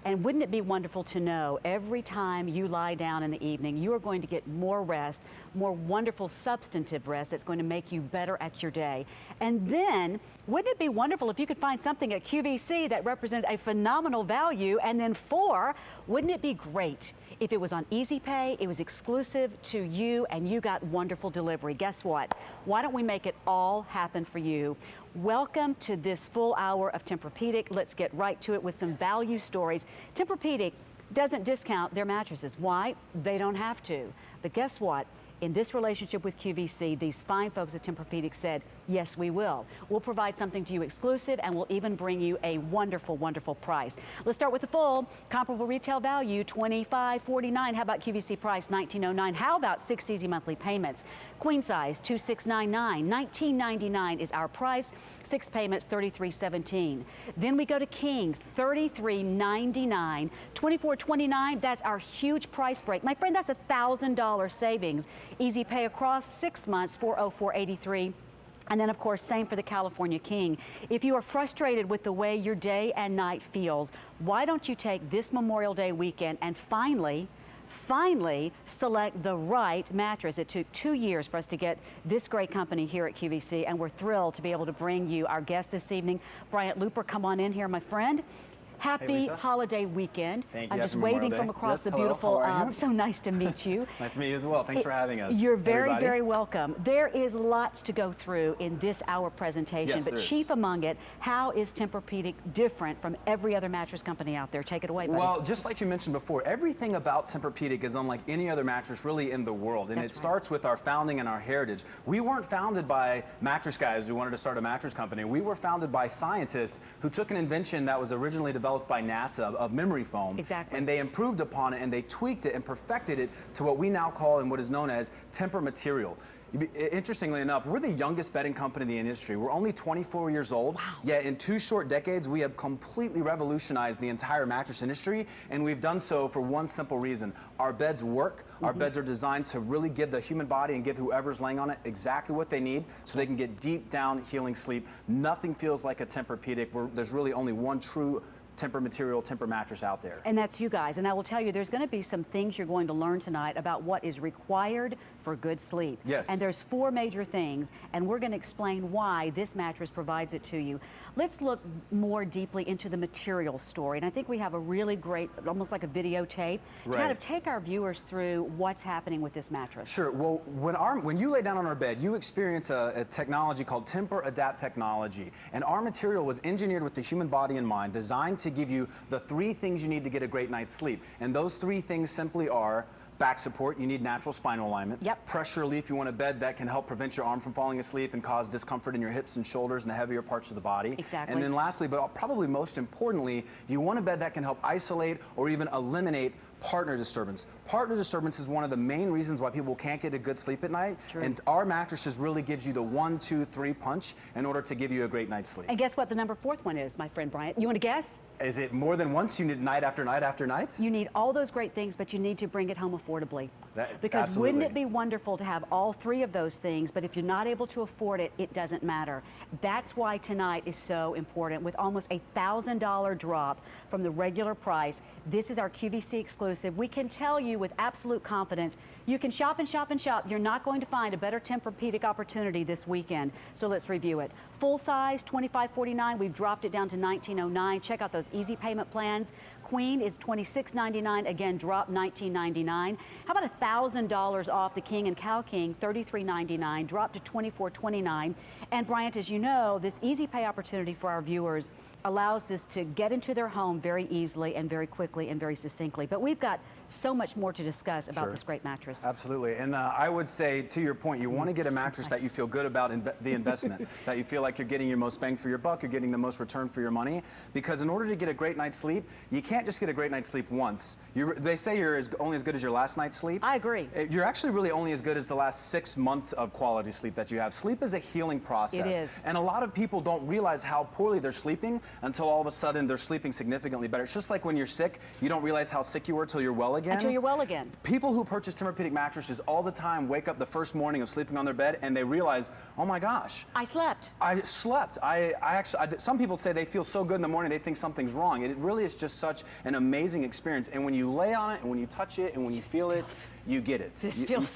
And wouldn't it be wonderful to know every time you lie down in the evening, you are going to get more rest, more wonderful substantive rest that's going to make you better at your day. And then, wouldn't it be wonderful if you could find something at QVC that represented a phenomenal value? And then 4, wouldn't it be great if it was on Easy Pay, it was exclusive to you, and you got wonderful delivery? Guess what? Why don't we make it all happen for you? Welcome to this full hour of Tempur-Pedic. Let's get right to it with some value stories. Tempur-Pedic doesn't discount their mattresses. Why? They don't have to. But guess what? In this relationship with QVC, these fine folks at Tempur-Pedic said, yes, we will. We'll provide something to you exclusive, and we'll even bring you a wonderful, wonderful price. Let's start with the full. Comparable retail value, $25.49. How about QVC price, $19.09? How about 6 easy monthly payments? Queen size, $26.99. $19.99 is our price. 6 payments, $33.17. Then we go to King, $33.99. $24.29, that's our huge price break. My friend, that's $1,000 savings. Easy pay across 6 months, $404.83. And then, of course, same for the California King. If you are frustrated with the way your day and night feels, why don't you take this Memorial Day weekend and finally select the right mattress? It took 2 years for us to get this great company here at QVC, and we're thrilled to be able to bring you our guest this evening. Bryant Looper, come on in here, my friend. Happy holiday weekend. Thank you. I'm just waving from across the beautiful, so nice to meet you. Nice to meet you as well. Thanks for having us. You're very, very welcome. There is lots to go through in this hour presentation, but chief among it, how is Tempur-Pedic different from every other mattress company out there? Take it away, buddy. Well, just like you mentioned before, everything about Tempur-Pedic is unlike any other mattress really in the world, and it starts with our founding and our heritage. We weren't founded by mattress guys who wanted to start a mattress company. We were founded by scientists who took an invention that was originally developed by NASA of memory foam. Exactly. And they improved upon it, and they tweaked it and perfected it to what we now call and what is known as Tempur material. Interestingly enough, we're the youngest bedding company in the industry. We're only 24 years old, yet in 2 short decades, we have completely revolutionized the entire mattress industry, and we've done so for one simple reason. Our beds work. Our beds are designed to really give the human body and give whoever's laying on it exactly what they need so they can get deep down healing sleep. Nothing feels like a Tempur-Pedic. There's really only one true Tempur material, Tempur mattress out there. And that's you guys. And I will tell you, there's going to be some things you're going to learn tonight about what is required for good sleep. Yes. And there's 4 major things, and we're going to explain why this mattress provides it to you. Let's look more deeply into the material story. And I think we have a really great, almost like a videotape, to kind of take our viewers through what's happening with this mattress. Sure. Well, when you lay down on our bed, you experience a technology called Tempur-Adapt technology. And our material was engineered with the human body in mind, designed to give you the 3 things you need to get a great night's sleep. And those 3 things simply are back support. You need natural spinal alignment. Pressure relief. You want a bed that can help prevent your arm from falling asleep and cause discomfort in your hips and shoulders and the heavier parts of the body. Exactly. And then lastly, but probably most importantly, you want a bed that can help isolate or even eliminate partner disturbance. Partner disturbance is one of the main reasons why people can't get a good sleep at night. True. And our mattresses really gives you the 1, 2, 3 punch in order to give you a great night's sleep. And guess what the number 4th one is, my friend Bryant? You want to guess? Is it more than once? You need night after night after night? You need all those great things, but you need to bring it home affordably. Because absolutely. Wouldn't it be wonderful to have all 3 of those things, but if you're not able to afford it, it doesn't matter. That's why tonight is so important. With almost a $1,000 drop from the regular price, this is our QVC exclusive. We can tell you with absolute confidence, you can shop and shop and shop. You're not going to find a better Tempur-Pedic opportunity this weekend. So let's review it. Full size, $25.49. We've dropped it down to $19.09. Check out those easy payment plans. Queen is $26.99. Again, drop $19.99. How about $1,000 off the King and Cow King, $33.99, drop to $24.29. And Bryant, as you know, this easy pay opportunity for our viewers allows this to get into their home very easily and very quickly and very succinctly. But we've got so much more to discuss about this great mattress. Absolutely. And I would say, to your point, you want to get a mattress that you feel good about the investment, that you feel like you're getting your most bang for your buck, you're getting the most return for your money. Because in order to get a great night's sleep, you can't just get a great night's sleep once. They say you're only as good as your last night's sleep. I agree. You're actually really only as good as the last 6 months of quality sleep that you have. Sleep is a healing process. It is. And a lot of people don't realize how poorly they're sleeping until all of a sudden they're sleeping significantly better. It's just like when you're sick, you don't realize how sick you were till you're well again. Until you're well again. People who purchase Tempur-Pedic mattresses all the time wake up the first morning of sleeping on their bed and they realize, oh my gosh. I slept. I slept. Some people say they feel so good in the morning they think something's wrong. It really is just such an amazing experience. And when you lay on it and when you touch it and when you feel it, you get it.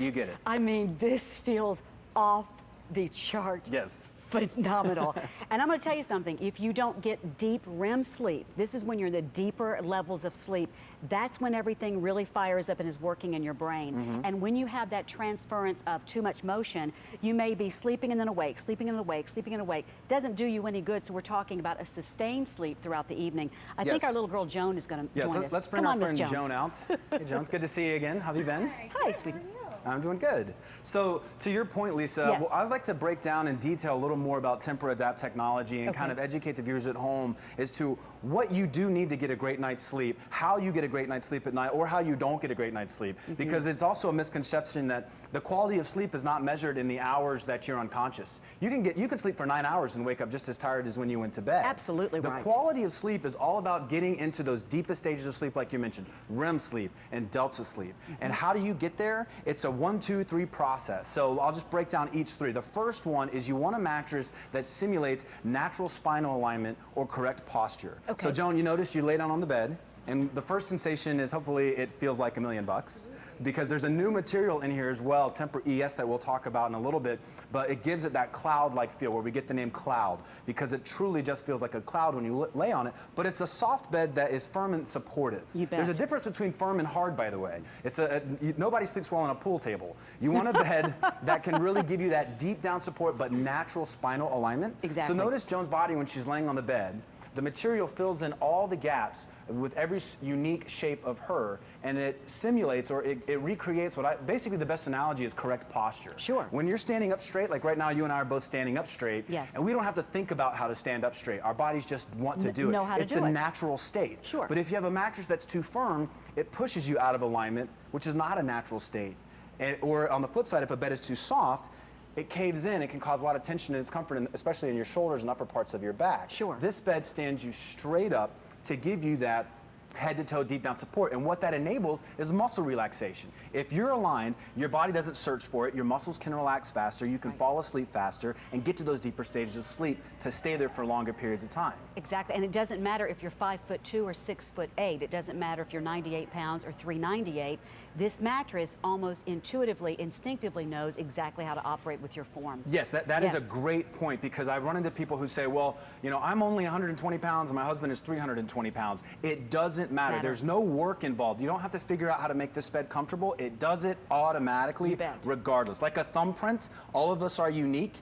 You get it. I mean, this feels off the chart. Yes. Phenomenal. And I'm going to tell you something. If you don't get deep REM sleep, this is when you're in the deeper levels of sleep. That's when everything really fires up and is working in your brain. And when you have that transference of too much motion, you may be sleeping and then awake, sleeping and awake, sleeping and awake. Doesn't do you any good. So we're talking about a sustained sleep throughout the evening. I think our little girl Joan is going to join us. Let's bring our friend Joan out. Hey, Joan, it's good to see you again. How have you been? Hi, sweetie. I'm doing good. So to your point, Lisa, well, I'd like to break down in detail a little more about Tempur-Adapt technology and kind of educate the viewers at home as to what you do need to get a great night's sleep, how you get a great night's sleep at night, or how you don't get a great night's sleep. Because it's also a misconception that the quality of sleep is not measured in the hours that you're unconscious. You can sleep for 9 hours and wake up just as tired as when you went to bed. Absolutely right. The quality of sleep is all about getting into those deepest stages of sleep, like you mentioned, REM sleep and delta sleep. And how do you get there? It's a 1, 2, 3 process. So I'll just break down each 3. The first one is you want a mattress that simulates natural spinal alignment or correct posture. Okay. So Joan, you notice you lay down on the bed, and the first sensation is hopefully it feels like $1 million, because there's a new material in here as well, Tempur-ES, that we'll talk about in a little bit, but it gives it that cloud-like feel where we get the name cloud, because it truly just feels like a cloud when you lay on it, but it's a soft bed that is firm and supportive. You bet. There's a difference between firm and hard, by the way. Nobody sleeps well on a pool table. You want a bed that can really give you that deep down support but natural spinal alignment. Exactly. So notice Joan's body when she's laying on the bed. The material fills in all the gaps with every unique shape of her, and it simulates or it recreates basically the best analogy is correct posture. Sure. When you're standing up straight, like right now you and I are both standing up straight, yes. and we don't have to think about how to stand up straight. Our bodies just want to do it. It's a natural state. Sure. But if you have a mattress that's too firm, it pushes you out of alignment, which is not a natural state. Or on the flip side, if a bed is too soft, it caves in. It can cause a lot of tension and discomfort, especially in your shoulders and upper parts of your back. Sure. This bed stands you straight up to give you that head-to-toe deep down support, and what that enables is muscle relaxation. If you're aligned, your body doesn't search for it, your muscles can relax faster, you can fall asleep faster, and get to those deeper stages of sleep to stay there for longer periods of time. Exactly, and it doesn't matter if you're 5'2" or 6'8". It doesn't matter if you're 98 pounds or 398. This mattress almost intuitively, instinctively knows exactly how to operate with your form. Yes, that is a great point, because I run into people who say, well, you know, I'm only 120 pounds and my husband is 320 pounds. It doesn't matter. There's no work involved. You don't have to figure out how to make this bed comfortable. It does it automatically, regardless. Like a thumbprint, all of us are unique,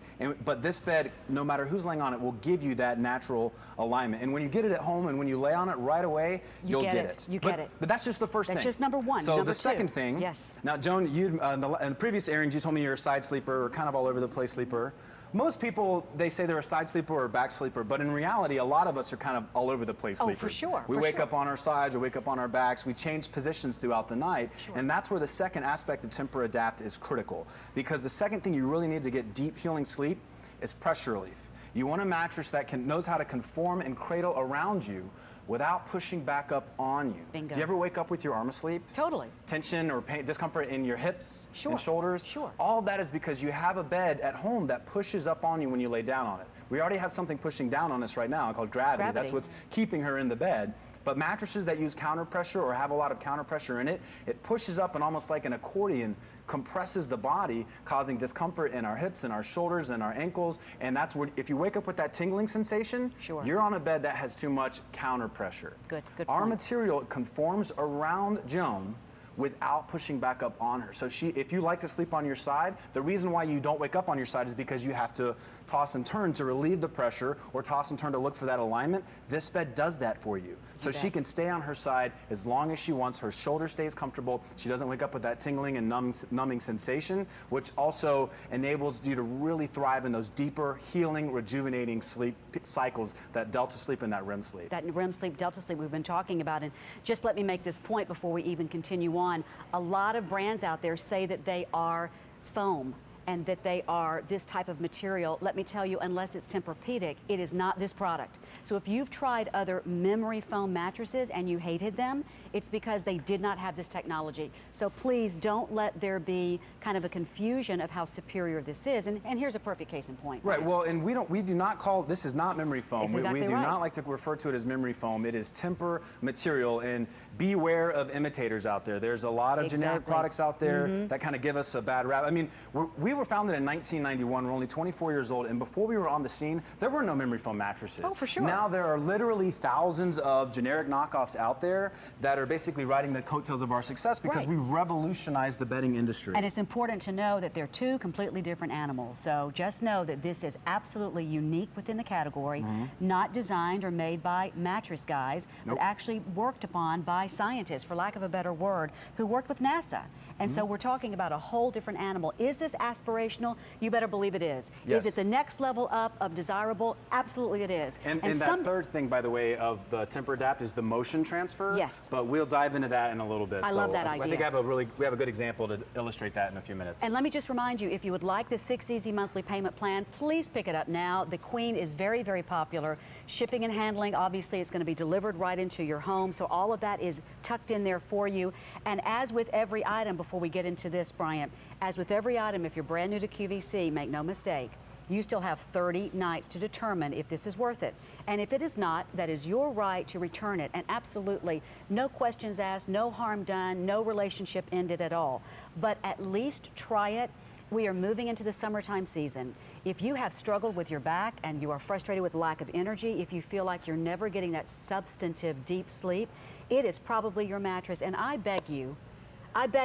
but this bed, no matter who's laying on it, will give you that natural alignment. And when you get it at home and when you lay on it right away, you'll get it. You get it. But that's just the first thing. That's just number one. So number the second thing. Yes. Now, Joan, you in the previous airings, you told me you're a side sleeper or kind of all over the place sleeper. Most people, they say they're a side sleeper or a back sleeper, but in reality, a lot of us are kind of all over the place sleepers. Oh, for sure. We wake up on our sides or wake up on our backs. We change positions throughout the night, and that's where the second aspect of Tempur-Adapt is critical, because the second thing you really need to get deep healing sleep is pressure relief. You want a mattress that knows how to conform and cradle around you without pushing back up on you. Bingo. Do you ever wake up with your arm asleep? Totally. Tension or pain, discomfort in your hips and shoulders? Sure. All of that is because you have a bed at home that pushes up on you when you lay down on it. We already have something pushing down on us right now called gravity. That's what's keeping her in the bed. But mattresses that use counter pressure or have a lot of counter pressure in it, it pushes up and almost like an accordion compresses the body, causing discomfort in our hips and our shoulders and our ankles. And that's where, if you wake up with that tingling sensation, you're on a bed that has too much counter pressure. Good Our point. material conforms around Joan without pushing back up on her. So if you like to sleep on your side, the reason why you don't wake up on your side is because you have to toss and turn to relieve the pressure or toss and turn to look for that alignment. This bed does that for you. So she can stay on her side as long as she wants. Her shoulder stays comfortable. She doesn't wake up with that tingling and numbing sensation, which also enables you to really thrive in those deeper, healing, rejuvenating sleep cycles, that delta sleep and that REM sleep. That REM sleep, delta sleep we've been talking about. And just let me make this point before we even continue on. A lot of brands out there say that they are foam and that they are this type of material. Let me tell you, unless it's Tempur-Pedic, it is not this product. So if you've tried other memory foam mattresses and you hated them, it's because they did not have this technology. So please don't let there be kind of a confusion of how superior this is. And here's a perfect case in point. Right, well, and we do not call, this is not memory foam. It's exactly we do right. not like to refer to it as memory foam. It is Tempur material, and beware of imitators out there. There's a lot of generic products out there that kind of give us a bad rap. I mean, we were founded in 1991. We're only 24 years old, and before we were on the scene, there were no memory foam mattresses. Oh, for sure. Now there are literally thousands of generic knockoffs out there that are basically riding the coattails of our success because we've revolutionized the bedding industry. And it's important to know that they're two completely different animals. So just know that this is absolutely unique within the category, not designed or made by mattress guys, but actually worked upon by scientists, for lack of a better word, who worked with NASA. And so we're talking about a whole different animal. Is this aspirational? You better believe it is. Yes. Is it the next level up of desirable? Absolutely it is. And that third thing, by the way, of the Tempur-Adapt is the motion transfer. Yes. But we'll dive into that in a little bit. I love that idea. I think we have a good example to illustrate that in a few minutes. And let me just remind you, if you would like the 6 easy monthly payment plan, please pick it up now. The Queen is very, very popular. Shipping and handling, obviously, it's going to be delivered right into your home. So all of that is tucked in there for you. And as with every item, before we get into this, Bryant, as with every item, if you're brand new to QVC, make no mistake, you still have 30 nights to determine if this is worth it. And if it is not, that is your right to return it. And absolutely, no questions asked, no harm done, no relationship ended at all. But at least try it. We are moving into the summertime season. If you have struggled with your back and you are frustrated with lack of energy, if you feel like you're never getting that substantive deep sleep, it is probably your mattress. And I beg you,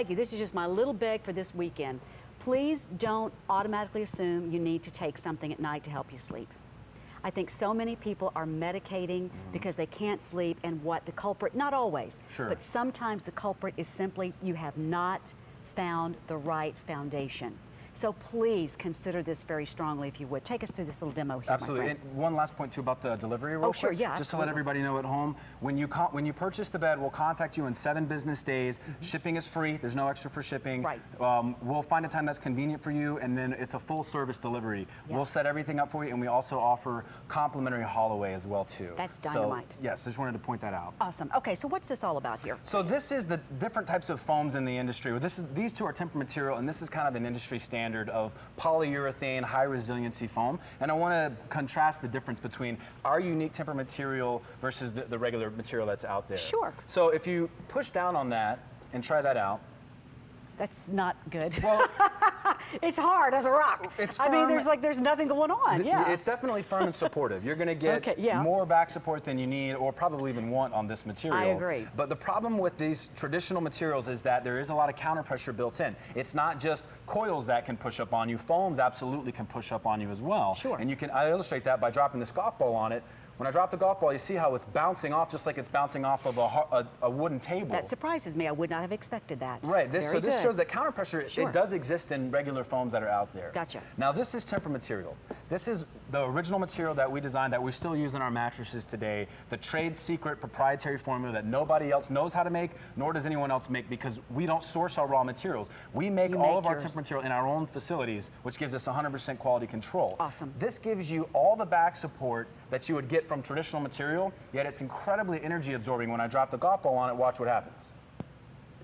this is just my little beg for this weekend. Please don't automatically assume you need to take something at night to help you sleep. I think so many people are medicating because they can't sleep, and what the culprit, not always, but sometimes the culprit is simply you have not found the right foundation. So please consider this very strongly if you would. Take us through this little demo here, Absolutely. my friend. And one last point, too, about the delivery real quick. Sure, yeah, just to let everybody know at home, when you purchase the bed, we'll contact you in 7 business days. Shipping is free. There's no extra for shipping. Right. We'll find a time that's convenient for you, and then it's a full service delivery. We'll set everything up for you, and we also offer complimentary haul away as well, too. That's dynamite. So, yes, I just wanted to point that out. Awesome. Okay, so what's this all about here? So this is the different types of foams in the industry. These two are Tempur material, and this is kind of an industry standard of polyurethane, high resiliency foam. And I want to contrast the difference between our unique Tempur material versus the regular material that's out there. Sure. So if you push down on that and try that out. That's not good. Well, it's hard as a rock. It's I mean, firm. there's nothing going on. It's definitely firm and supportive. You're going to get more back support than you need, or probably even want on this material. I agree. But the problem with these traditional materials is that there is a lot of counter pressure built in. It's not just coils that can push up on you. Foams absolutely can push up on you as well. Sure. And I illustrate that by dropping this golf ball on it. When I drop the golf ball, you see how it's bouncing off, just like it's bouncing off of a wooden table. That surprises me. I would not have expected that. Right. This shows that counter pressure, Sure. it does exist in regular foams that are out there. Gotcha. Now this is Tempur material. This is the original material that we designed that we still use in our mattresses today. The trade secret proprietary formula that nobody else knows how to make, nor does anyone else make, because we don't source our raw materials. We make all of our Tempur material in our own facilities, which gives us 100% quality control. Awesome. This gives you all the back support that you would get from traditional material, yet it's incredibly energy absorbing. When I drop the golf ball on it, watch what happens.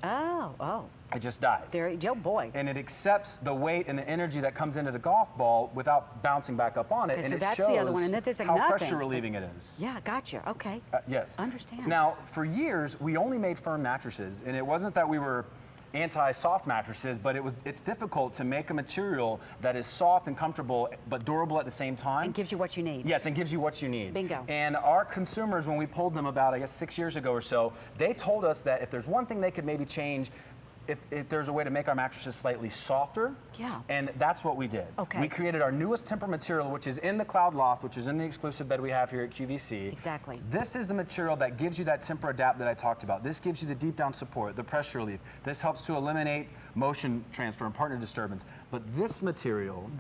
Oh. It just dies. Oh boy. And it accepts the weight and the energy that comes into the golf ball without bouncing back up on it. Okay, and so it that's shows the other one, and there's like how nothing. pressure relieving it is. Yeah, gotcha. Okay. Yes. Understand. Now, for years, we only made firm mattresses, and it wasn't that we were anti-soft mattresses, but it's difficult to make a material that is soft and comfortable but durable at the same time. And gives you what you need. Yes, and gives you what you need. Bingo. And our consumers, when we polled them about, I guess, 6 years ago or so, they told us that if there's one thing they could maybe change, if there's a way to make our mattresses slightly softer. Yeah. And that's what we did. Okay. We created our newest Tempur material, which is in the Cloud Loft, which is in the exclusive bed we have here at QVC. Exactly. This is the material that gives you that Tempur-Adapt that I talked about. This gives you the deep down support, the pressure relief. This helps to eliminate motion transfer and partner disturbance. But this material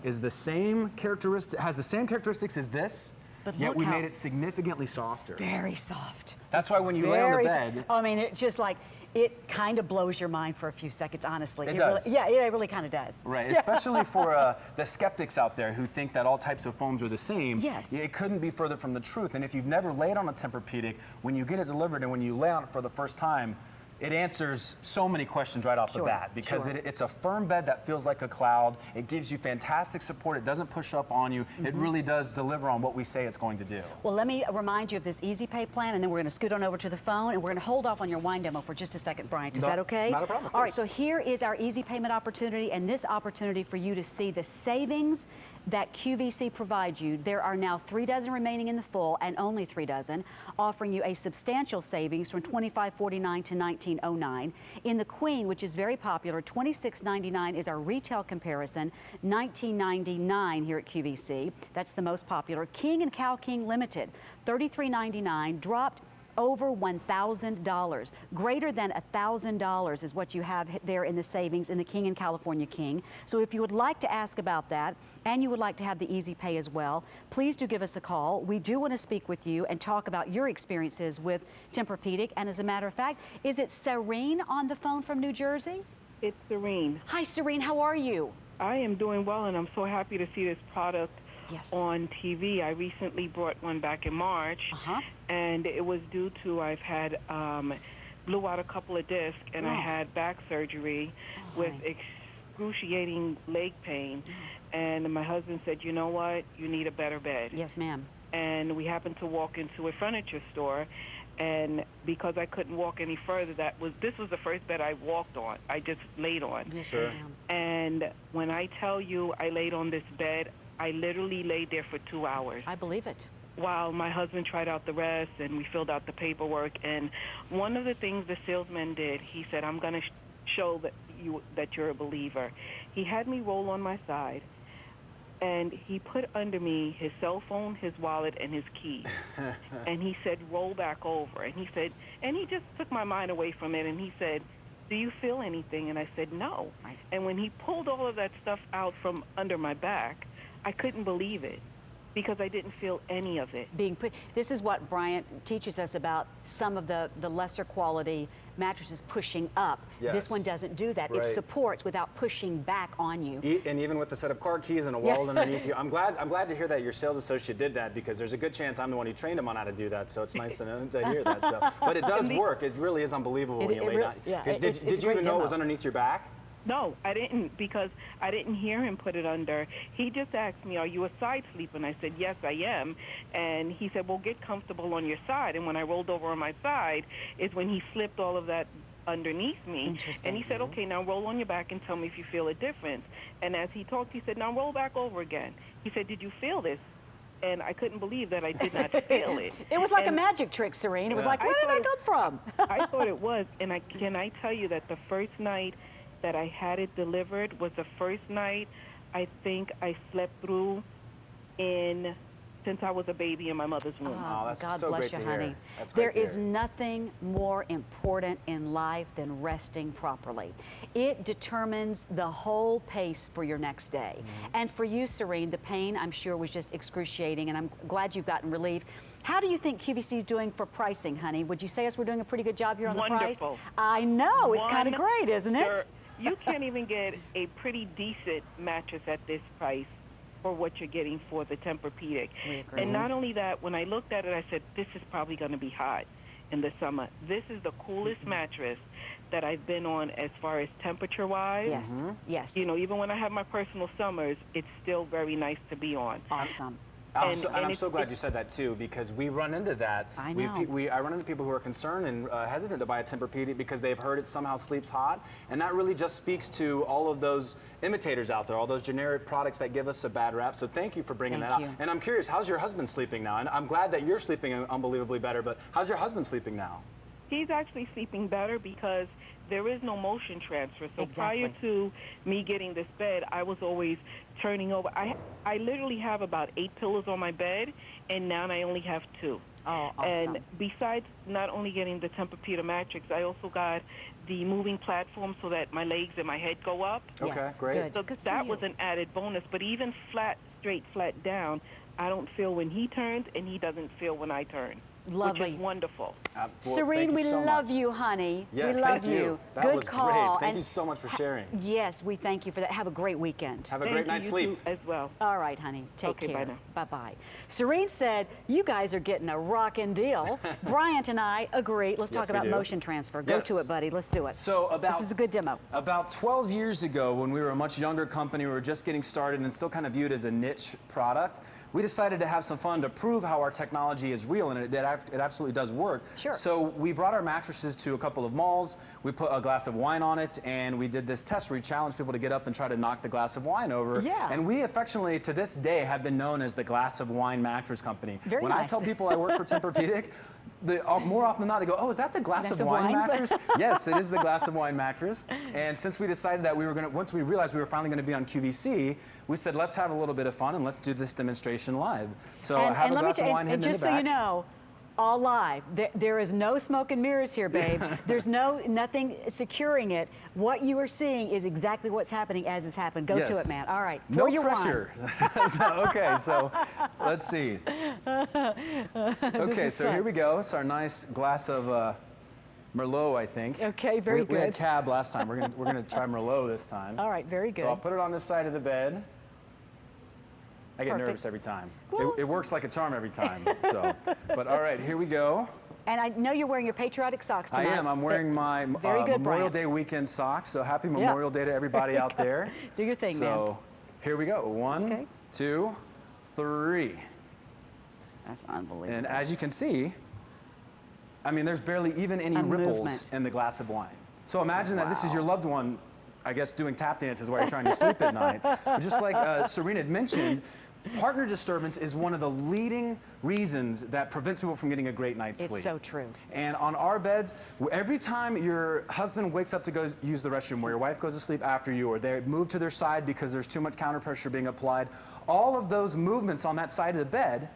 is the same characteristic, has the same characteristics as this, but yet we made it significantly softer. Very soft. That's why when you lay on the bed, I mean, it's just like, it kind of blows your mind for a few seconds, honestly. It does. Really, yeah, it really kind of does. Right, especially for the skeptics out there who think that all types of foams are the same. Yes. It couldn't be further from the truth. And if you've never laid on a Tempur-Pedic, when you get it delivered and when you lay on it for the first time, it answers so many questions right off the bat, because it's a firm bed that feels like a cloud. It gives you fantastic support. It doesn't push up on you. It really does deliver on what we say it's going to do. Well, let me remind you of this Easy Pay plan, and then we're going to scoot on over to the phone, and we're going to hold off on your wine demo for just a second, Bryant. Is that okay? Not a problem. All right, so here is our easy payment opportunity, and this opportunity for you to see the savings that QVC provides you. There are now 3 dozen remaining in the full, and only 3 dozen, offering you a substantial savings from $25.49 to $19.09. In the Queen, which is very popular, $26.99 is our retail comparison, $19.99 here at QVC. That's the most popular. King and Cow King Limited, $33.99, dropped over $1,000. Greater than $1,000 is what you have there in the savings in the King and California King. So if you would like to ask about that, and you would like to have the Easy Pay as well, please do give us a call. We do want to speak with you and talk about your experiences with Tempur-Pedic. And as a matter of fact, is it Serene on the phone from New Jersey? It's Serene. Hi, Serene. How are you? I am doing well, and I'm so happy to see this product Yes. on TV. I recently brought one back in March, and it was due to I've had blew out a couple of discs, and I had back surgery with excruciating leg pain. And my husband said, you know what, you need a better bed. Yes, ma'am. And we happened to walk into a furniture store, and because I couldn't walk any further, this was the first bed I walked on. I just laid on. Yes, Sure. ma'am. And when I tell you I laid on this bed, I literally laid there for 2 hours. I believe it. While my husband tried out the rest, and we filled out the paperwork. And one of the things the salesman did, he said, I'm going to show that you're a believer. He had me roll on my side, and he put under me his cell phone, his wallet, and his keys. And he said, roll back over. And he just took my mind away from it, and he said, do you feel anything? And I said, no. And when he pulled all of that stuff out from under my back, I couldn't believe it, because I didn't feel any of it. This is what Bryant teaches us about some of the lesser quality mattresses pushing up. Yes. This one doesn't do that. It supports without pushing back on you. And even with the set of car keys and a wallet underneath you, I'm glad to hear that your sales associate did that, because there's a good chance I'm the one who trained him on how to do that. So it's nice to hear that. So, but it does work. It really is unbelievable when you lay down. Did you even know it was underneath your back? No, I didn't, because I didn't hear him put it under. He just asked me, are you a side sleeper? And I said, yes, I am. And he said, well, get comfortable on your side. And when I rolled over on my side is when he slipped all of that underneath me. Interesting. And he said, okay, now roll on your back and tell me if you feel a difference. And as he talked, he said, now roll back over again. He said, did you feel this? And I couldn't believe that I did not feel it. It was like a magic trick, Serene. It was like, where did that come from? I thought it was. And can I tell you that the first night that I had it delivered was the first night I think I slept through since I was a baby in my mother's womb. Oh, that's God so bless great you, to honey. hear. That's great There to is hear. nothing more important in life than resting properly. It determines the whole pace for your next day. And for you, Serene, the pain, I'm sure, was just excruciating, and I'm glad you've gotten relief. How do you think QVC is doing for pricing, honey? Would you say we're doing a pretty good job here on the price? Wonderful. I know. It's kind of great, isn't it? You can't even get a pretty decent mattress at this price for what you're getting for the Tempur-Pedic. We agree. And not only that, when I looked at it, I said, this is probably going to be hot in the summer. This is the coolest mattress that I've been on as far as temperature-wise. Yes, yes. You know, even when I have my personal summers, it's still very nice to be on. Awesome. I'm so glad you said that too, because we run into that. I know. I run into people who are concerned and hesitant to buy a Tempur-Pedic because they've heard it somehow sleeps hot, and that really just speaks to all of those imitators out there, all those generic products that give us a bad rap. So thank you for bringing that up. And I'm curious, how's your husband sleeping now? And I'm glad that you're sleeping unbelievably better, but how's your husband sleeping now? He's actually sleeping better because there is no motion transfer. So prior to me getting this bed, I was always turning over. I literally have about 8 pillows on my bed, and now I only have 2. Oh, awesome. And besides not only getting the Tempur-Pedic mattress, I also got the moving platform so that my legs and my head go up. Okay, Yes, great. So Good for that you. was an added bonus. But even flat, straight, flat down, I don't feel when he turns, and he doesn't feel when I turn. Lovely. which is wonderful. Well, Serene, thank we you so love much. you, honey. Yes, we love thank you. That Good was call. great. Thank And you so much for sharing. yes, we thank you for that. Have a great weekend. Have a Thank great you, night's you sleep. too as well. All right, honey. Take Okay, care. bye now. Bye-bye. Serene said, you guys are getting a rockin' deal. Bryant and I agree. Let's Yes, talk we about do. motion transfer. Go to Yes. it, buddy. Let's do it. So this is a good demo. About 12 years ago, when we were a much younger company, we were just getting started and still kind of viewed as a niche product, we decided to have some fun to prove how our technology is real, and it absolutely does work. Sure. So we brought our mattresses to a couple of malls, we put a glass of wine on it, and we did this test where we challenged people to get up and try to knock the glass of wine over. Yeah. And we affectionately, to this day, have been known as the Glass of Wine Mattress Company. Very when nice. I tell people I work for Tempur-Pedic, more often than not, they go, oh, is that the glass of wine mattress? Yes, it is the glass of wine mattress. And since we decided that we were going to, once we realized we were finally going to be on QVC, we said, let's have a little bit of fun and let's do this demonstration live. So I have a glass of wine hidden in the just back. so you know, all live. There is no smoke and mirrors here, babe. There's nothing securing it. What you are seeing is exactly what's happening as it's happened. Go to Yes. it, man. All right. No Pour your pressure. Okay, so let's see. Okay, so here we go. It's our nice glass of Merlot, I think. Okay, very We had good. Cab last time. We're gonna try Merlot this time. All right, very good. So I'll put it on this side of the bed. I get Perfect. nervous every time. Well- It works like a charm every time. So, but all right, here we go. And I know you're wearing your patriotic socks I tonight. am. I'm wearing my Very good, Memorial Bryant. Day weekend socks. So happy Memorial Day to everybody out there. Do your thing, man. So here we go. One, Okay. 2, 3. That's unbelievable. And as you can see, I mean, there's barely even any A ripples movement. in the glass of wine. So imagine that this is your loved one, I guess, doing tap dances while you're trying to sleep at night. But just like Serena had mentioned, partner disturbance is one of the leading reasons that prevents people from getting a great night's sleep. It's so true. And on our beds, every time your husband wakes up to go use the restroom, or your wife goes to sleep after you, or they move to their side because there's too much counter pressure being applied, all of those movements on that side of the bed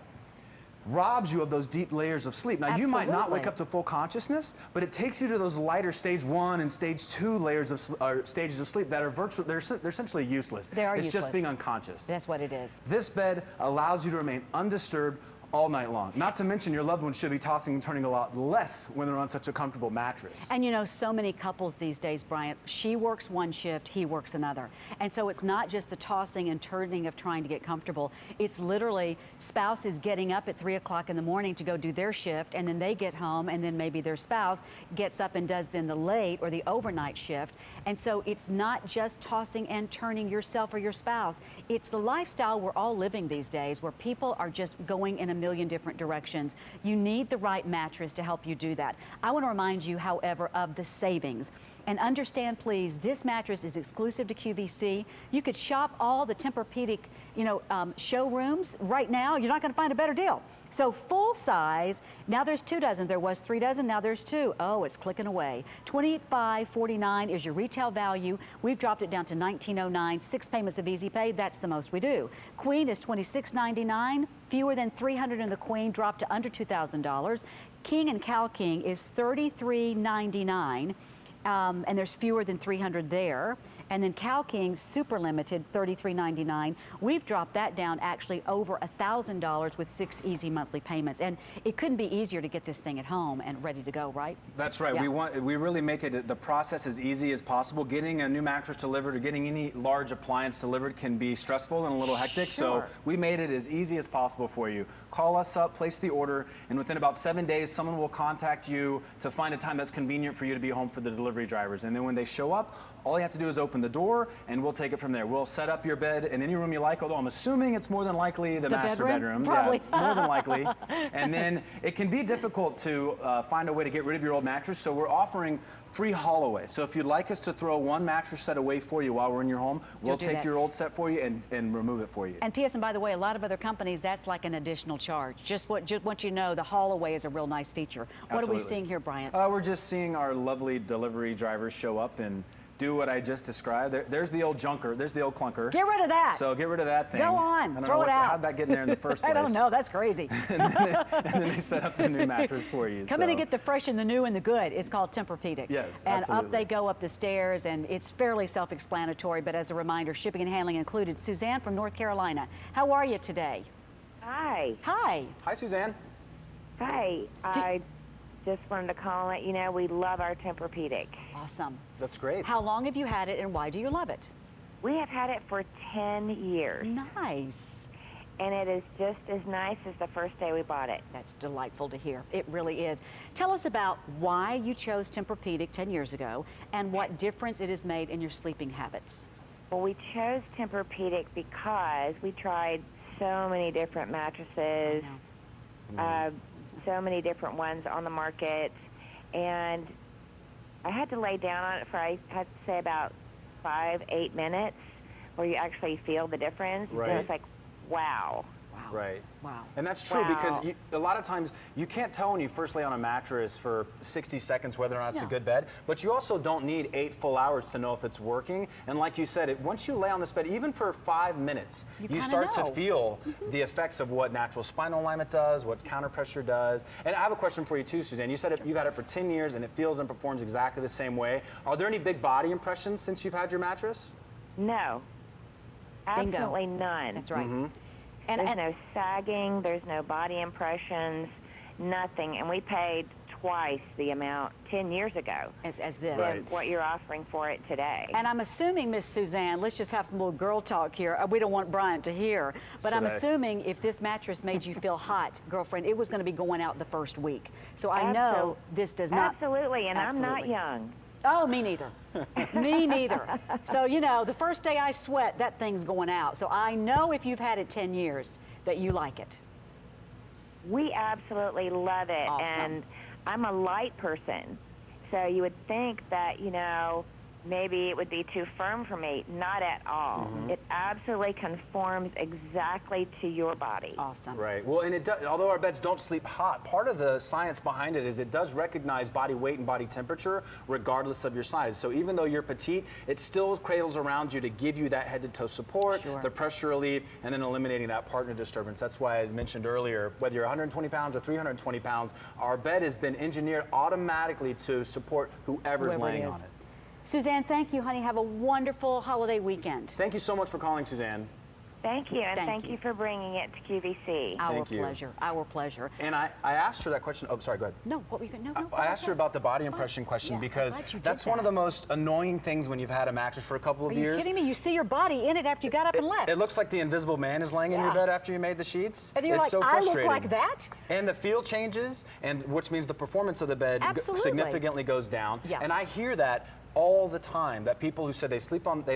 robs you of those deep layers of sleep. Now, you might not wake Absolutely. up to full consciousness, but it takes you to those lighter stage 1 and stage 2 layers of stages of sleep that are they're essentially useless. They are it's useless. just being unconscious. That's what it is. This bed allows you to remain undisturbed all night long. Not to mention your loved one should be tossing and turning a lot less when they're on such a comfortable mattress. And you know, so many couples these days, Bryant, she works one shift, he works another. And so it's not just the tossing and turning of trying to get comfortable. It's literally spouses getting up at 3 o'clock in the morning to go do their shift, and then they get home, and then maybe their spouse gets up and does then the late or the overnight shift. And so it's not just tossing and turning yourself or your spouse. It's the lifestyle we're all living these days where people are just going in a million different directions. You need the right mattress to help you do that. I want to remind you, however, of the savings. And understand, please, this mattress is exclusive to QVC. You could shop all the Tempur-Pedic, showrooms right now. You're not going to find a better deal. So full size, now there's 2 dozen. There was 3 dozen, now there's 2. Oh, it's clicking away. $25.49 is your retail value. We've dropped it down to $19.09. 6 payments of easy pay. That's the most we do. Queen is $26.99. Fewer than 300 in the Queen, dropped to under $2,000. King and Cal King is $33.99. And there's fewer than 300 there. And then Cal King Super Limited, $33.99. We've dropped that down actually over $1,000 with 6 easy monthly payments. And it couldn't be easier to get this thing at home and ready to go, right? That's right. Yeah. We really make it the process as easy as possible. Getting a new mattress delivered or getting any large appliance delivered can be stressful and a little hectic. Sure. So we made it as easy as possible for you. Call us up, place the order, and within about 7 days, someone will contact you to find a time that's convenient for you to be home for the delivery drivers. And then when they show up, all you have to do is open the door, and we'll take it from there. We'll set up your bed in any room you like, although I'm assuming it's more than likely the master bedroom. Probably. Yeah, more than likely. And then it can be difficult to find a way to get rid of your old mattress, so we're offering free haul away. So if you'd like us to throw one mattress set away for you while we're in your home, we'll take your old set for you and remove it for you. And P.S. and by the way, a lot of other companies, that's like an additional charge. Just want you to know, the haul away is a real nice feature. What are we Absolutely. seeing here, Bryant? We're just seeing our lovely delivery drivers show up and do what I just described. There's the old junker. There's the old clunker. Get rid of that. So get rid of that thing. Go on. I don't Throw know it out. How'd that get in there in the first place? I don't know. That's crazy. and then they set up the new mattress for you. Come in and get the fresh and the new and the good. It's called Tempur-Pedic. Yes, and absolutely. up they go up the stairs, and it's fairly self-explanatory, but as a reminder, shipping and handling included. Suzanne from North Carolina, how are you today? Hi. Hi. Hi, Suzanne. Hi, I just wanted to call and let you know we love our Tempur-Pedic. Awesome. That's great. How long have you had it and why do you love it? We have had it for 10 years, Nice. and it is just as nice as the first day we bought it. That's delightful to hear. It really is. Tell us about why you chose Tempur-Pedic 10 years ago and what difference it has made in your sleeping habits. Well, we chose Tempur-Pedic because we tried so many different mattresses, so many different ones on the market, and I had to lay down on it for, I had to say, about 5-8 minutes where you actually feel the difference. Right. And it's like, wow. Wow. Right. Wow. And that's true Wow. because a lot of times you can't tell when you first lay on a mattress for 60 seconds whether or not it's a No. good bed, but you also don't need 8 full hours to know if it's working. And like you said, once you lay on this bed, even for 5 minutes, you kinda start know. to feel the effects of what natural spinal alignment does, what counter pressure does. And I have a question for you too, Suzanne. You said you've had it for 10 years and it feels and performs exactly the same way. Are there any big body impressions since you've had your mattress? No. Bingo. Absolutely none. That's right. Mm-hmm. There's no sagging, there's no body impressions, nothing. And we paid twice the amount 10 years ago as this. Right. of what you're offering for it today. And I'm assuming, Miss Suzanne, let's just have some little girl talk here. We don't want Bryant to hear. But I'm Should I? assuming if this mattress made you feel hot, girlfriend, it was going to be going out the first week. So I know this does not. Absolutely, and I'm not Absolutely. young. Oh, me neither. Me neither. So, you know, the first day I sweat, that thing's going out. So I know if you've had it 10 years that you like it. We absolutely love it, Awesome. and I'm a light person, so you would think that, you know, maybe it would be too firm for me. Not at all. It absolutely conforms exactly to your body. Awesome. Right. Well, and it does, although our beds don't sleep hot, part of the science behind it is it does recognize body weight and body temperature regardless of your size. So even though you're petite, it still cradles around you to give you that head-to-toe support, Sure. the pressure relief, and then eliminating that partner disturbance. That's why I mentioned earlier, whether you're 120 pounds or 320 pounds, our bed has been engineered automatically to support whoever's Whoever it laying is. on it. Suzanne, thank you, honey. Have a wonderful holiday weekend. Thank you so much for calling, Suzanne. Thank you, and Thank thank you. you for bringing it to QVC. Our Thank you. pleasure. Our pleasure. And I asked her that question. Oh, sorry, go ahead. No, what were you going to? No, I asked her about the body impression question Yeah, I'm because glad you did that's one of the that. most annoying things when you've had a mattress for a couple of Are you years. kidding me? You see your body in it after you got up and left. It looks like the invisible man is laying in your Yeah. bed after you made the sheets. And you're it's like, so I look frustrating. like that? And the feel changes, and which means the performance of the bed Absolutely. significantly goes down. Yeah. And I hear that all the time, that people who said they've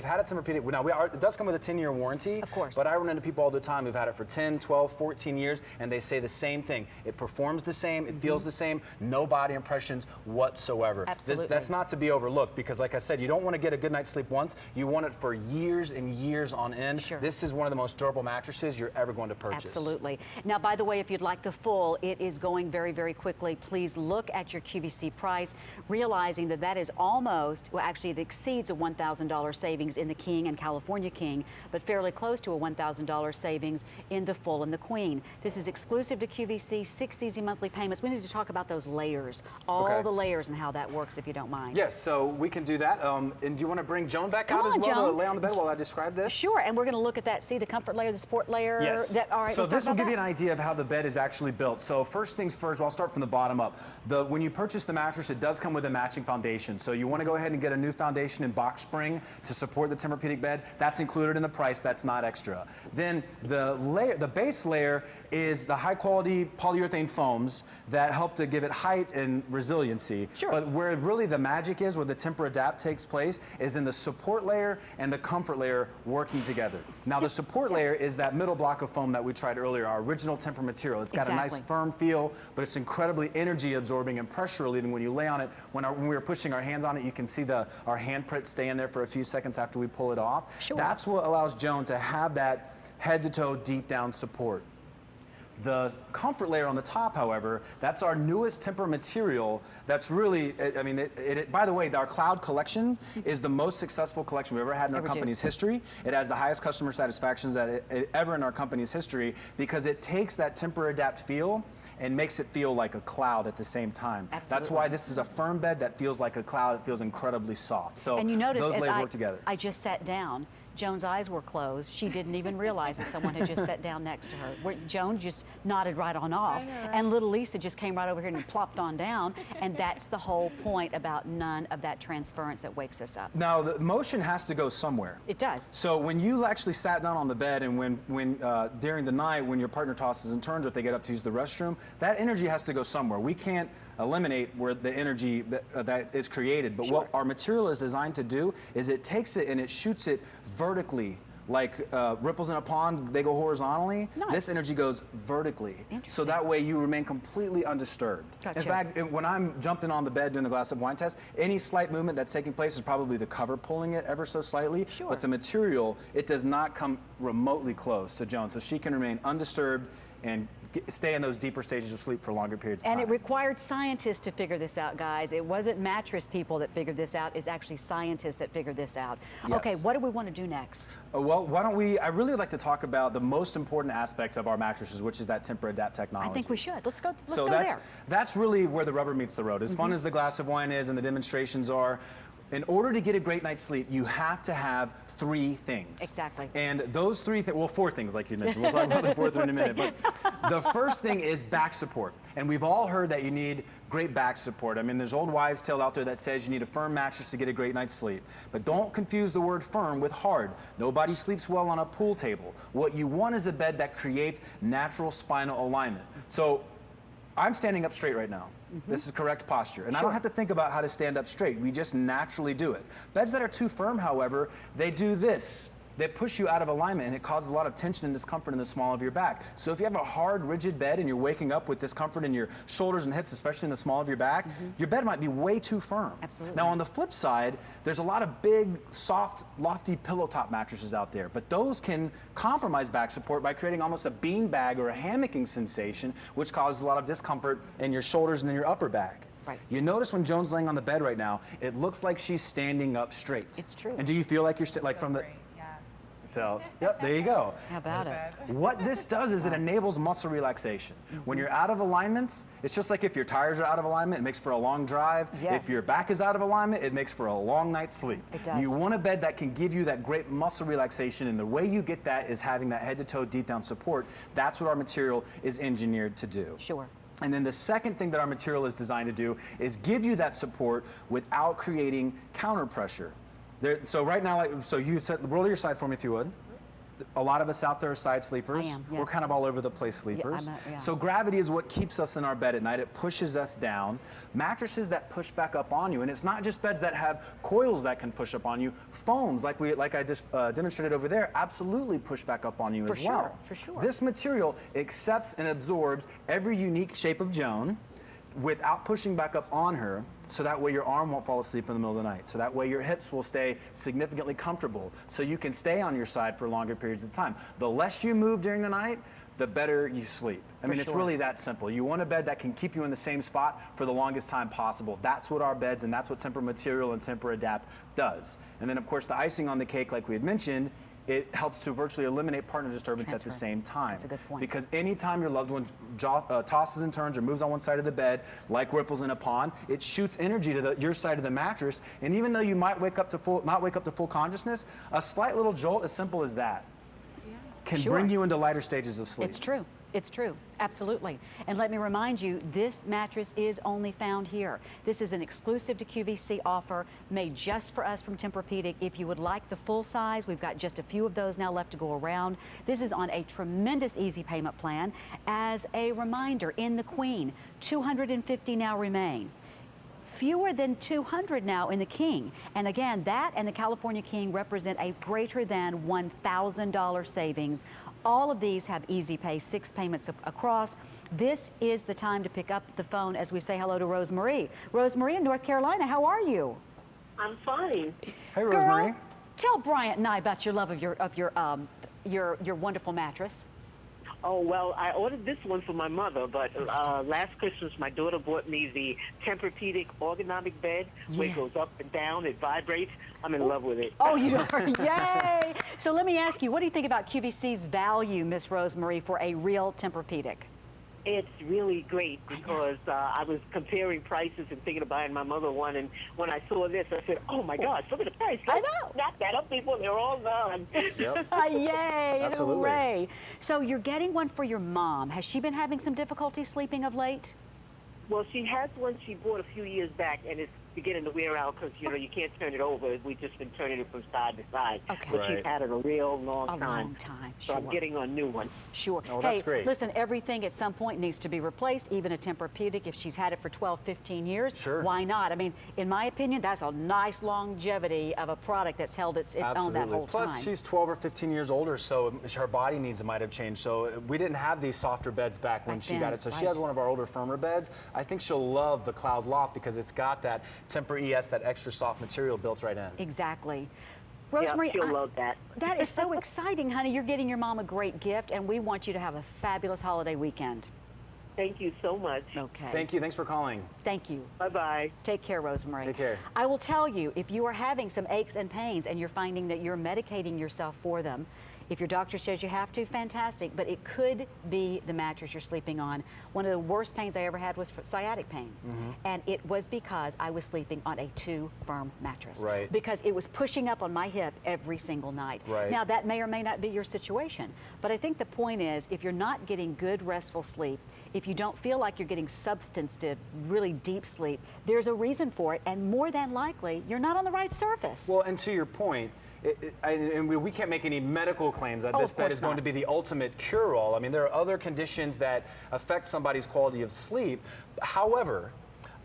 had a Tempur-Pedic. Now, it does come with a 10-year warranty. Of course. But I run into people all the time who've had it for 10, 12, 14 years, and they say the same thing. It performs the same, it feels the same, no body impressions whatsoever. Absolutely. That's not to be overlooked because, like I said, you don't want to get a good night's sleep once. You want it for years and years on end. Sure. This is one of the most durable mattresses you're ever going to purchase. Absolutely. Now, by the way, if you'd like the full, it is going very, very quickly. Please look at your QVC price, realizing that is almost, well, actually, it exceeds a $1,000 savings in the King and California King, but fairly close to a $1,000 savings in the Full and the Queen. This is exclusive to QVC, 6 easy monthly payments. We need to talk about those layers, all Okay. the layers and how that works, if you don't mind. Yes, so we can do that. And do you want to bring Joan back Come out as on, well to Joan. lay on the bed while I describe this? Sure, and we're going to look at that, see the comfort layer, the support layer. Yes. All right, so let's this talk will about give you that. an idea of how the bed is actually built. So first things first, well, I'll start from the bottom up. When you purchase the mattress, it does come with a matching foundation. So you want to go ahead and get a new foundation and box spring to support the Tempur-Pedic bed. That's included in the price. That's not extra. Then the base layer is the high quality polyurethane foams that help to give it height and resiliency. Sure. But where really the magic is, where the Tempur-Adapt takes place, is in the support layer and the comfort layer working together. Now the support layer is that middle block of foam that we tried earlier, our original Tempur material. It's got a nice Exactly. firm feel, but it's incredibly energy absorbing and pressure relieving when you lay on it. When we were pushing our hands on it, you can see our handprint stay in there for a few seconds after we pull it off. Sure. That's what allows Joan to have that head to toe deep down support. The comfort layer on the top, however, that's our newest Tempur material. That's really, I mean, by the way, our Cloud collection is the most successful collection we've ever had in our Ever do. company's history. It has the highest customer satisfactions ever in our company's history because it takes that Tempur-Adapt feel and makes it feel like a cloud at the same time. That's Absolutely. why this is a firm bed that feels like a cloud. It feels incredibly soft. So And you notice those as layers work together. I just sat down, Joan's eyes were closed. She didn't even realize that someone had just sat down next to her. Joan just nodded right on off. And little Lisa just came right over here and plopped on down. And that's the whole point about none of that transference that wakes us up. Now, the motion has to go somewhere. It does. So when you actually sat down on the bed and when during the night when your partner tosses and turns or if they get up to use the restroom, that energy has to go somewhere. We can't eliminate where the energy that is created, but what our material is designed to do is it takes it and it shoots it vertically. Like ripples in a pond, they go horizontally. Nice. This energy goes vertically. So that way you remain completely undisturbed. Gotcha. In fact, when I'm jumping on the bed doing the glass of wine test, any slight movement that's taking place is probably the cover pulling it ever so slightly. Sure. But the material, it does not come remotely close to Joan. So she can remain undisturbed and stay in those deeper stages of sleep for longer periods of time. And it required scientists to figure this out, guys. It wasn't mattress people that figured this out. It's actually scientists that figured this out. Yes. Okay, what do we want to do next? Well, why don't we, I really like to talk about the most important aspects of our mattresses, which is that Tempur-Adapt technology. I think we should. Let's go that's, there. That's really where the rubber meets the road. As fun as the glass of wine is and the demonstrations are, in order to get a great night's sleep, you have to have 3 things. Exactly. And those 3 things, well, 4 things like you mentioned. We'll talk about the 4th in a minute. But the first thing is back support. And we've all heard that you need great back support. I mean, there's old wives' tale out there that says you need a firm mattress to get a great night's sleep. But don't confuse the word firm with hard. Nobody sleeps well on a pool table. What you want is a bed that creates natural spinal alignment. So I'm standing up straight right now. This is correct posture. And I don't have to think about how to stand up straight. We just naturally do it. Beds that are too firm, however, they do this. They push you out of alignment and it causes a lot of tension and discomfort in the small of your back. So if you have a hard, rigid bed and you're waking up with discomfort in your shoulders and hips, especially in the small of your back, your bed might be way too firm. Absolutely. Now on the flip side, there's a lot of big, soft, lofty pillow top mattresses out there, but those can compromise back support by creating almost a bean bag or a hammocking sensation, which causes a lot of discomfort in your shoulders and in your upper back. Right. You notice when Joan's laying on the bed right now, it looks like she's standing up straight. It's true. And do you feel like you're like from the... So, yep, there you go. How about it? What this does is it enables muscle relaxation. When you're out of alignment, it's just like if your tires are out of alignment, it makes for a long drive. Yes. If your back is out of alignment, it makes for a long night's sleep. It does. You want a bed that can give you that great muscle relaxation, and the way you get that is having that head-to-toe deep-down support. That's what our material is engineered to do. Sure. And then the second thing that our material is designed to do is give you that support without creating counter pressure. So right now, so you said, roll to your side for me if you would. A lot of us out there are side sleepers. I am, yes. We're kind of all over the place sleepers. Yeah. So gravity is what keeps us in our bed at night. It pushes us down. Mattresses that push back up on you, and it's not just beds that have coils that can push up on you. Foams, like I just demonstrated over there, absolutely push back up on you as well. For sure. This material accepts and absorbs every unique shape of Joan without pushing back up on her, so that way your arm won't fall asleep in the middle of the night. So that way your hips will stay significantly comfortable, so you can stay on your side for longer periods of time. The less you move during the night, the better you sleep. I mean, it's really that simple. You want a bed that can keep you in the same spot for the longest time possible. That's what our beds and that's what Tempur Material and Tempur-Adapt does. And then, of course, the icing on the cake, like we had mentioned, it helps to virtually eliminate partner disturbance at the same time. That's a good point. Because anytime your loved one tosses and turns or moves on one side of the bed, like ripples in a pond, it shoots energy to your side of the mattress. And even though you might not wake up to full consciousness, a slight little jolt, as simple as that, can bring you into lighter stages of sleep. It's true. It's true. Absolutely. And let me remind you, this mattress is only found here. This is an exclusive to QVC offer made just for us from Tempur-Pedic. If you would like the full size, we've got just a few of those now left to go around. This is on a tremendous easy payment plan. As a reminder, in the Queen, 250 now remain. Fewer than 200 now in the King. And again, that and the California King represent a greater than $1,000 savings. All of these have easy pay, 6 payments across. This is the time to pick up the phone as we say hello to Rosemarie. Rosemarie in North Carolina, how are you? I'm fine. Hey, Rosemarie. Girl, tell Bryant and I about your love of your wonderful mattress. Oh, well, I ordered this one for my mother, but last Christmas my daughter bought me the Tempur-Pedic ergonomic bed where it goes up and down, it vibrates. I'm in love with it. Oh, you are, yay! So let me ask you, what do you think about QVC's value, Miss Rosemarie, for a real Tempur-Pedic? It's really great because I was comparing prices and thinking of buying my mother one, and when I saw this, I said, "Oh my gosh, look at the price!" I know. Snap that up, people. They're all gone. Yep. Yay! Absolutely. Hooray. So you're getting one for your mom. Has she been having some difficulty sleeping of late? Well, she has one she bought a few years back, and it's beginning to wear out because, you know, you can't turn it over. We've just been turning it from side to side. Okay. But Right. she's had it a real long A time. long time, So I'm sure. getting a new one. Sure. Oh, hey, that's great. listen, everything at some point needs to be replaced, even a Tempur-Pedic. If she's had it for 12, 15 years, Sure. why not? I mean, in my opinion, that's a nice longevity of a product that's held its own that whole Plus, time. she's 12 or 15 years older, so her body needs might have changed. So we didn't have these softer beds back when Back she then, got it. So she right. has one of our older, firmer beds. I think she'll love the Cloud Loft because it's got that Tempur-ES, that extra soft material built right in. Exactly. Yeah, Rosemary, she'll love that. that is so exciting, honey. You're getting your mom a great gift, and we want you to have a fabulous holiday weekend. Thank you so much. Okay. Thank you. Thanks for calling. Thank you. Bye-bye. Take care, Rosemary. Take care. I will tell you, if you are having some aches and pains and you're finding that you're medicating yourself for them, if your doctor says you have to, fantastic, but it could be the mattress you're sleeping on. One of the worst pains I ever had was sciatic pain. And it was because I was sleeping on a too firm mattress. Right. Because it was pushing up on my hip every single night. Right. Now, that may or may not be your situation, but I think the point is, if you're not getting good, restful sleep, if you don't feel like you're getting substantive, really deep sleep, there's a reason for it, and more than likely, you're not on the right surface. Well, and to your point, and we can't make any medical claims that Oh, this of bed course is going not. to be the ultimate cure-all. I mean, there are other conditions that affect somebody's quality of sleep. However,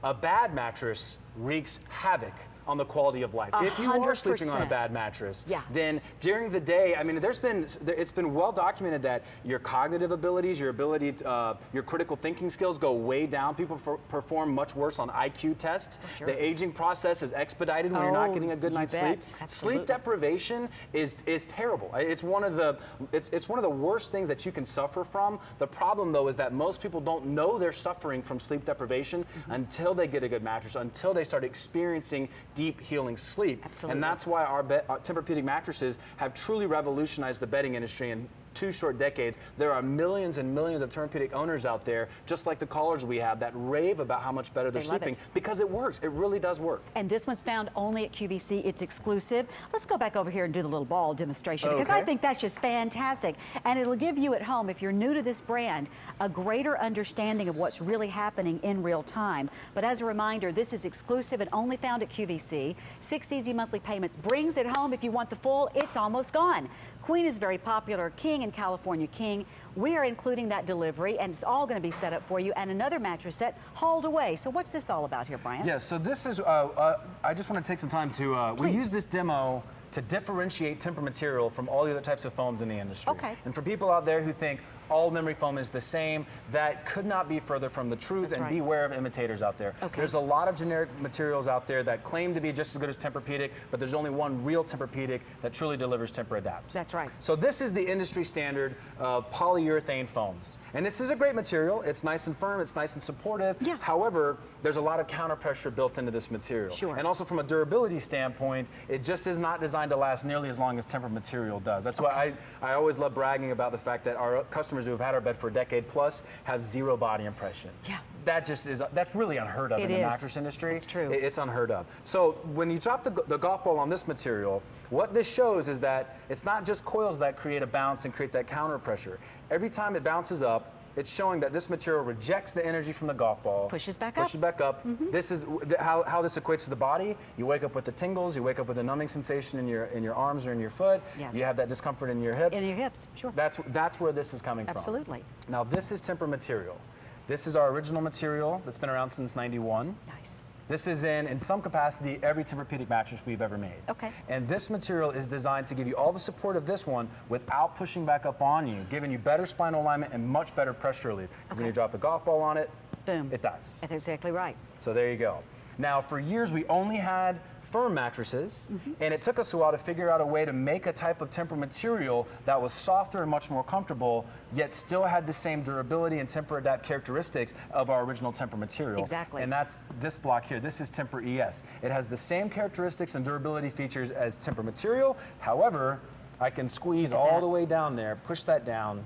a bad mattress wreaks havoc on the quality of life. If you are sleeping on a 100%. bad mattress, Yeah. then during the day, I mean, it's been well documented that your cognitive abilities, your ability to, your critical thinking skills go way down. People perform much worse on IQ tests. sure. The aging process is expedited when you're not Oh, getting a good you night's bet. sleep. Absolutely. Sleep deprivation is terrible. It's one of the worst things that you can suffer from. The problem though is that most people don't know they're suffering from sleep deprivation until they get a good mattress, until they start experiencing deep healing sleep. Absolutely. And that's why our Tempur-Pedic mattresses have truly revolutionized the bedding industry in 2 short decades. There are millions and millions of Tempur-Pedic owners out there, just like the callers we have, that rave about how much better they're They love sleeping it. because it works. It really does work. And this one's found only at QVC. It's exclusive. Let's go back over here and do the little ball demonstration because I Okay. think that's just fantastic. And it'll give you at home, if you're new to this brand, a greater understanding of what's really happening in real time. But as a reminder, this is exclusive and only found at QVC. 6 easy monthly payments brings it home. If you want the full, it's almost gone. Queen is very popular. King and California King. We are including that delivery, and it's all going to be set up for you, and another mattress set hauled away. So what's this all about here, Brian? Yes, so this is, I just want to take some time to, we Please. use this demo to differentiate Tempur material from all the other types of foams in the industry. Okay. And for people out there who think all memory foam is the same, that could not be further from the truth. That's and right. beware of imitators out there. Okay. There's a lot of generic materials out there that claim to be just as good as Tempur-Pedic, but there's only one real Tempur-Pedic that truly delivers Tempur-Adapt. That's right. So this is the industry standard of polyurethane foams. And this is a great material. It's nice and firm, it's nice and supportive. Yeah. However, there's a lot of counter pressure built into this material. Sure. And also from a durability standpoint, it just is not designed to last nearly as long as Tempur material does. That's why I always love bragging about the fact that our customers who have had our bed for a decade plus have zero body impression. Yeah. That just is, that's really unheard of It in the is. mattress industry. It's true. It's unheard of. So when you drop the golf ball on this material, what this shows is that it's not just coils that create a bounce and create that counter pressure. Every time it bounces up, it's showing that this material rejects the energy from the golf ball. Pushes back up. Pushes back up. This is how this equates to the body. You wake up with the tingles. You wake up with a numbing sensation in your arms or in your foot. Yes. You have that discomfort in your hips. In your hips, sure. That's where this is coming from. Absolutely. Now this is Tempur material. This is our original material that's been around since '91. Nice. This is in some capacity, every Tempur-Pedic mattress we've ever made. Okay. And this material is designed to give you all the support of this one without pushing back up on you, giving you better spinal alignment and much better pressure relief. Because when Okay. you drop the golf ball on it, Boom. it dies. That's exactly right. So there you go. Now, for years, we only had firm mattresses, and it took us a while to figure out a way to make a type of Tempur material that was softer and much more comfortable, yet still had the same durability and Tempur-Adapt characteristics of our original Tempur material. Exactly. And that's this block here. This is Tempur-ES. It has the same characteristics and durability features as Tempur material. However, I can squeeze all the way down there, push that down,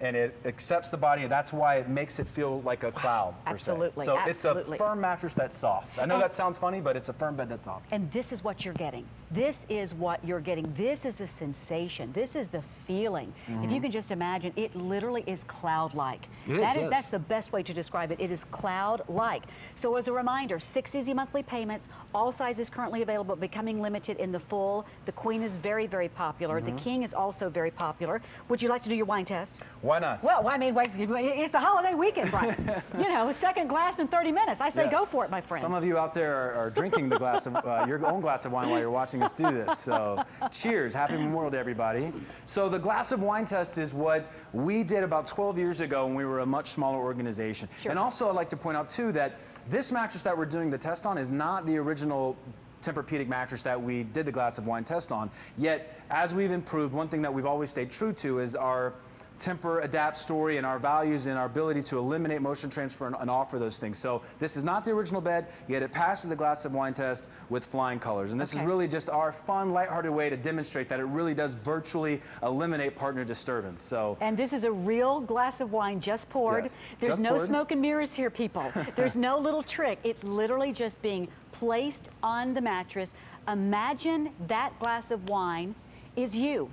and it accepts the body, and that's why it makes it feel like a cloud, per se. Absolutely, So absolutely. it's a firm mattress that's soft. I know that sounds funny, but it's a firm bed that's soft. And this is what you're getting. This is what you're getting. This is the sensation. This is the feeling. If you can just imagine, it literally is cloud-like. That's the best way to describe it. It is cloud-like. So as a reminder, 6 easy monthly payments, all sizes currently available, becoming limited in the full. The Queen is very, very popular. The King is also very popular. Would you like to do your wine test? Why not? Well, I mean, wait, it's a holiday weekend, Brian. You know, a second glass in 30 minutes. I say go for it, my friend. Some of you out there are drinking the glass of your own glass of wine while you're watching us do this. So cheers. Happy Memorial to everybody. So the glass of wine test is what we did about 12 years ago when we were a much smaller organization. Sure. And also I'd like to point out too that this mattress that we're doing the test on is not the original Tempur-Pedic mattress that we did the glass of wine test on. Yet, as we've improved, one thing that we've always stayed true to is our Tempur-Adapt story and our values and our ability to eliminate motion transfer and offer those things. So this is not the original bed, yet it passes the glass of wine test with flying colors. And this is really just our fun, lighthearted way to demonstrate that it really does virtually eliminate partner disturbance. So. And this is a real glass of wine just poured. Yes, There's just no poured. smoke and mirrors here, people. There's no little trick. It's literally just being placed on the mattress. Imagine that glass of wine is you.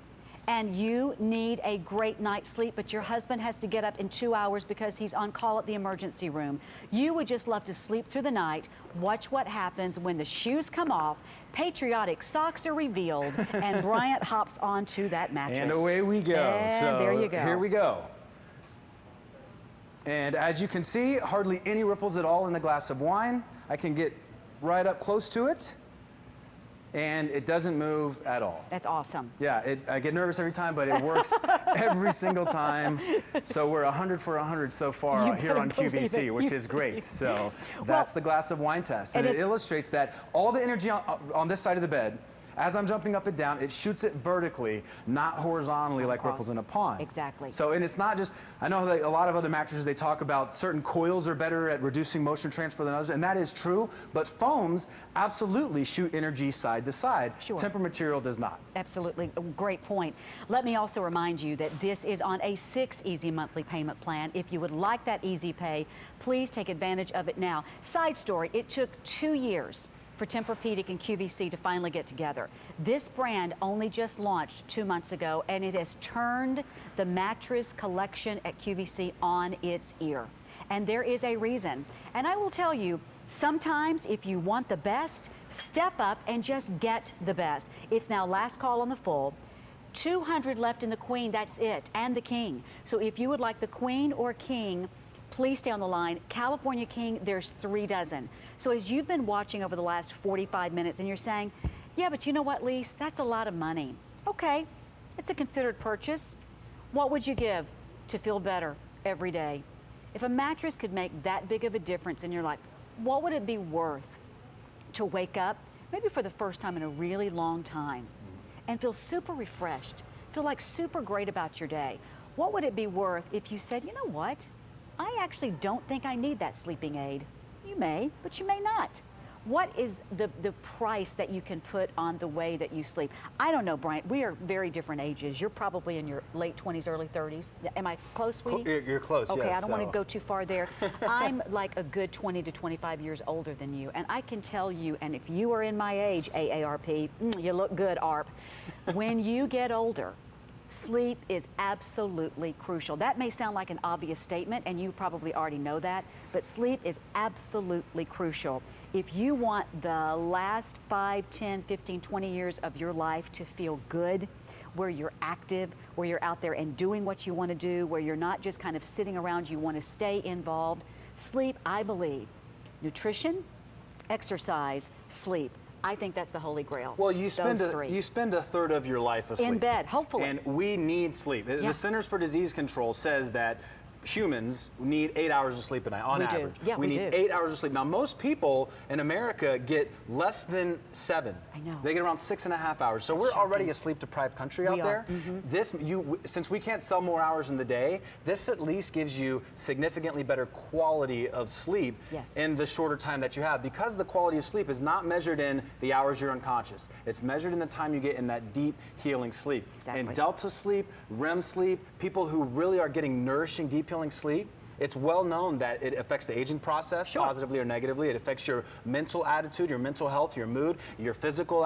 And you need a great night's sleep, but your husband has to get up in 2 hours because he's on call at the emergency room. You would just love to sleep through the night, watch what happens when the shoes come off, patriotic socks are revealed, and Bryant hops onto that mattress. And away we go. And so there you go. Here we go. And as you can see, hardly any ripples at all in the glass of wine. I can get right up close to it, and it doesn't move at all. That's awesome. Yeah, I get nervous every time, but it works every single time. So we're 100 for 100 so far here on QVC, which is great. So that's the glass of wine test. And it illustrates that all the energy on this side of the bed, as I'm jumping up and down, it shoots it vertically, not horizontally like ripples in a pond. Exactly. So, and it's not just, I know that a lot of other mattresses, they talk about certain coils are better at reducing motion transfer than others, and that is true, but foams absolutely shoot energy side to side. Sure. Tempur material does not. Absolutely, great point. Let me also remind you that this is on a 6 easy monthly payment plan. If you would like that easy pay, please take advantage of it now. Side story, it took 2 years for Tempur-Pedic and QVC to finally get together. This brand only just launched 2 months ago, and it has turned the mattress collection at QVC on its ear. And there is a reason. And I will tell you, sometimes if you want the best, step up and just get the best. It's now last call on the full. 200 left in the Queen, that's it, and the King. So if you would like the Queen or King, please stay on the line. California King, there's 3 dozen. So as you've been watching over the last 45 minutes and you're saying, yeah, but you know what, Lise, that's a lot of money. Okay, it's a considered purchase. What would you give to feel better every day? If a mattress could make that big of a difference in your life, what would it be worth to wake up, maybe for the first time in a really long time, and feel super refreshed, feel like super great about your day? What would it be worth if you said, you know what? I actually don't think I need that sleeping aid. You may, but you may not. What is the price that you can put on the way that you sleep? I don't know, Bryant. We are very different ages. You're probably in your late 20s, early 30s. Am I close, sweetie? You're close, okay, yes. I don't want to go too far there. I'm like a good 20 to 25 years older than you, and I can tell you, and if you are in my age, AARP, you look good, ARP. When you get older, sleep is absolutely crucial. That may sound like an obvious statement, and you probably already know that, but sleep is absolutely crucial. If you want the last 5, 10, 15, 20 years of your life to feel good, where you're active, where you're out there and doing what you want to do, where you're not just kind of sitting around, you want to stay involved, sleep, I believe, nutrition, exercise, sleep. I think that's the holy grail. Well, you spend a a third of your life asleep. in bed, hopefully. And we need sleep. The Centers for Disease Control says that humans need 8 hours of sleep a night on We do. average. Yeah, we need do. 8 hours of sleep. Now, most people in America get less than 7. I know. They get around 6.5 hours. So we're already a sleep-deprived country out We there. are. Mm-hmm. Since we can't sell more hours in the day, this at least gives you significantly better quality of sleep Yes. in the shorter time that you have. Because the quality of sleep is not measured in the hours you're unconscious. It's measured in the time you get in that deep healing sleep. Exactly. And delta sleep, REM sleep, people who really are getting nourishing, deep healing sleep, it's well known that it affects the aging process positively or negatively. It affects your mental attitude, your mental health, your mood, your physical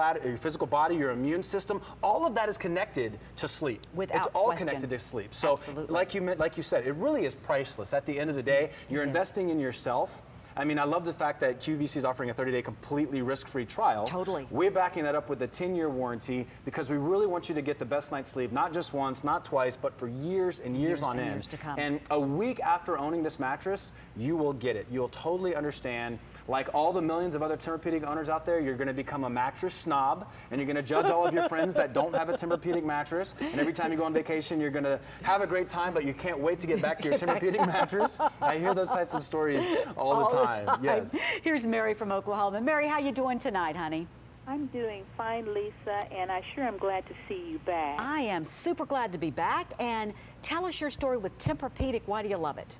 body, your immune system. All of that is connected to sleep. Without it's all question. connected to sleep. So, Absolutely. like you said, it really is priceless. At the end of the day, you're investing in yourself. I mean, I love the fact that QVC is offering a 30-day completely risk-free trial. Totally. We're backing that up with a 10-year warranty because we really want you to get the best night's sleep, not just once, not twice, but for years and years on end. Years to come. And a week after owning this mattress, you will get it. You'll totally understand. Like all the millions of other Tempur-Pedic owners out there, you're going to become a mattress snob, and you're going to judge all of your friends that don't have a Tempur-Pedic mattress. And every time you go on vacation, you're going to have a great time, but you can't wait to get back to your Tempur-Pedic mattress. I hear those types of stories all the time. Yes. Here's Mary from Oklahoma. Mary, how you doing tonight, honey? I'm doing fine, Lisa, and I sure am glad to see you back. I am super glad to be back. And tell us your story with Tempur-Pedic. Why do you love it?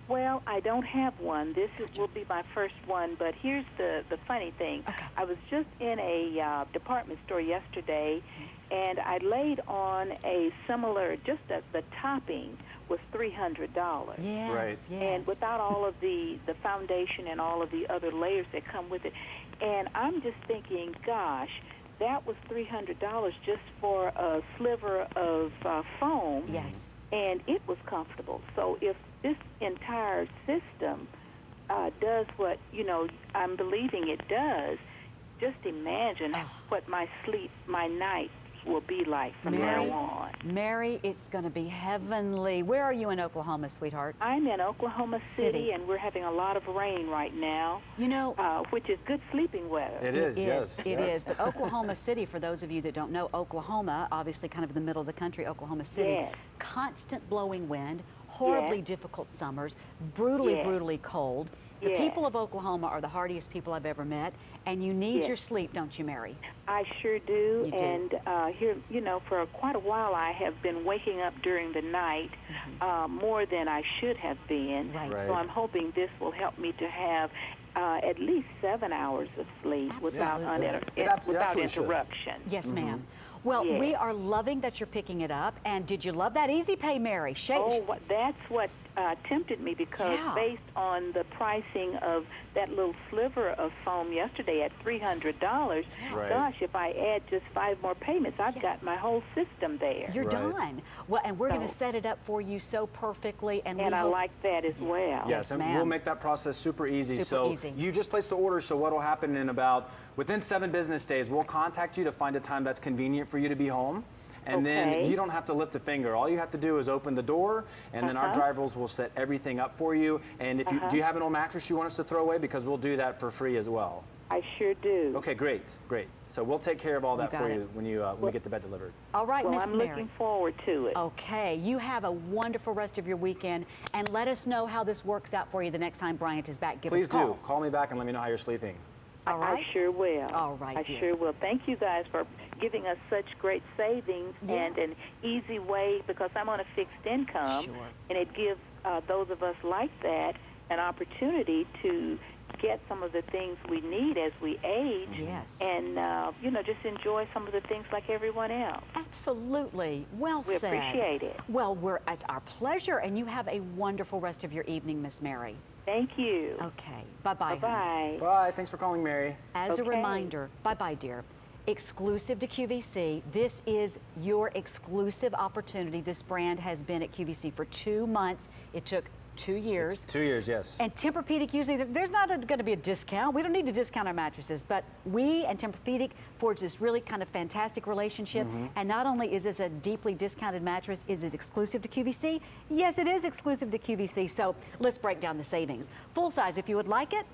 Well, I don't have one. Will be my first one, but here's the funny thing. Okay. I was just in a department store yesterday, and I laid on a similar, just the topping was $300. Yes, Right. yes. And without all of the foundation and all of the other layers that come with it. And I'm just thinking, gosh, that was $300 just for a sliver of foam. Yes. And it was comfortable. So if this entire system does what, I'm believing it does, just imagine what my night will be like from now on. Mary, it's going to be heavenly. Where are you in Oklahoma, sweetheart? I'm in Oklahoma City, and we're having a lot of rain right now, which is good sleeping weather. It is, yes. It is. But Oklahoma City, for those of you that don't know, Oklahoma, obviously kind of the middle of the country, Oklahoma City, Yes. constant blowing wind, horribly difficult summers, brutally, Yes. brutally cold. The Yes. people of Oklahoma are the hardiest people I've ever met, and you need Yes. your sleep, don't you, Mary? I sure do. You do. And here, for quite a while, I have been waking up during the night more than I should have been. Right. Right. So I'm hoping this will help me to have at least 7 hours of sleep without Absolutely. absolutely should. interruption. Yes, ma'am. Well, Yeah. we are loving that you're picking it up. And did you love that Easy Pay, Mary? That's what tempted me, because Yeah. based on the pricing of that little sliver of foam yesterday at $300, Right. gosh, if I add just 5 more payments, I've got my whole system there. You're Right. done. Well, and we're going to So- set it up for you so perfectly. And And we I hope- like that as well. Yes, and ma'am. we'll make that process super easy. Super easy. You just place the order, so what'll happen within 7 business days, we'll contact you to find a time that's convenient for you to be home. And then Okay. you don't have to lift a finger. All you have to do is open the door, and then our drivers will set everything up for you. And if do you have an old mattress you want us to throw away? Because we'll do that for free as well. I sure do. Okay, great. So we'll take care of all that got for it. you when we get the bed delivered. All right, Well, Miss I'm Mary. looking forward to it. Okay, you have a wonderful rest of your weekend, and let us know how this works out for you the next time Bryant is back. Give us Please a call. do. Call me back and let me know how you're sleeping. All right. I sure will. All right, I dear. sure will. Thank you guys for giving us such great savings and Yes. an easy way, because I'm on a fixed income, Sure. and it gives those of us like that an opportunity to get some of the things we need as we age, Yes. and just enjoy some of the things like everyone else. Absolutely. Well We said. appreciate it. Well, it's our pleasure, and you have a wonderful rest of your evening, Miss Mary. Thank you. Okay. Bye-bye. honey. Bye-bye. Bye. Thanks for calling, Mary. As a Okay. reminder, bye-bye, dear. Exclusive to QVC. This is your exclusive opportunity. This brand has been at QVC for 2 months. It took 2 years. It's 2 years, yes. And Tempur-Pedic, usually there's not going to be a discount. We don't need to discount our mattresses, but we and Tempur-Pedic forged this really kind of fantastic relationship. And not only is this a deeply discounted mattress, is it exclusive to QVC? Yes, it is exclusive to QVC. So let's break down the savings. Full size, if you would like it,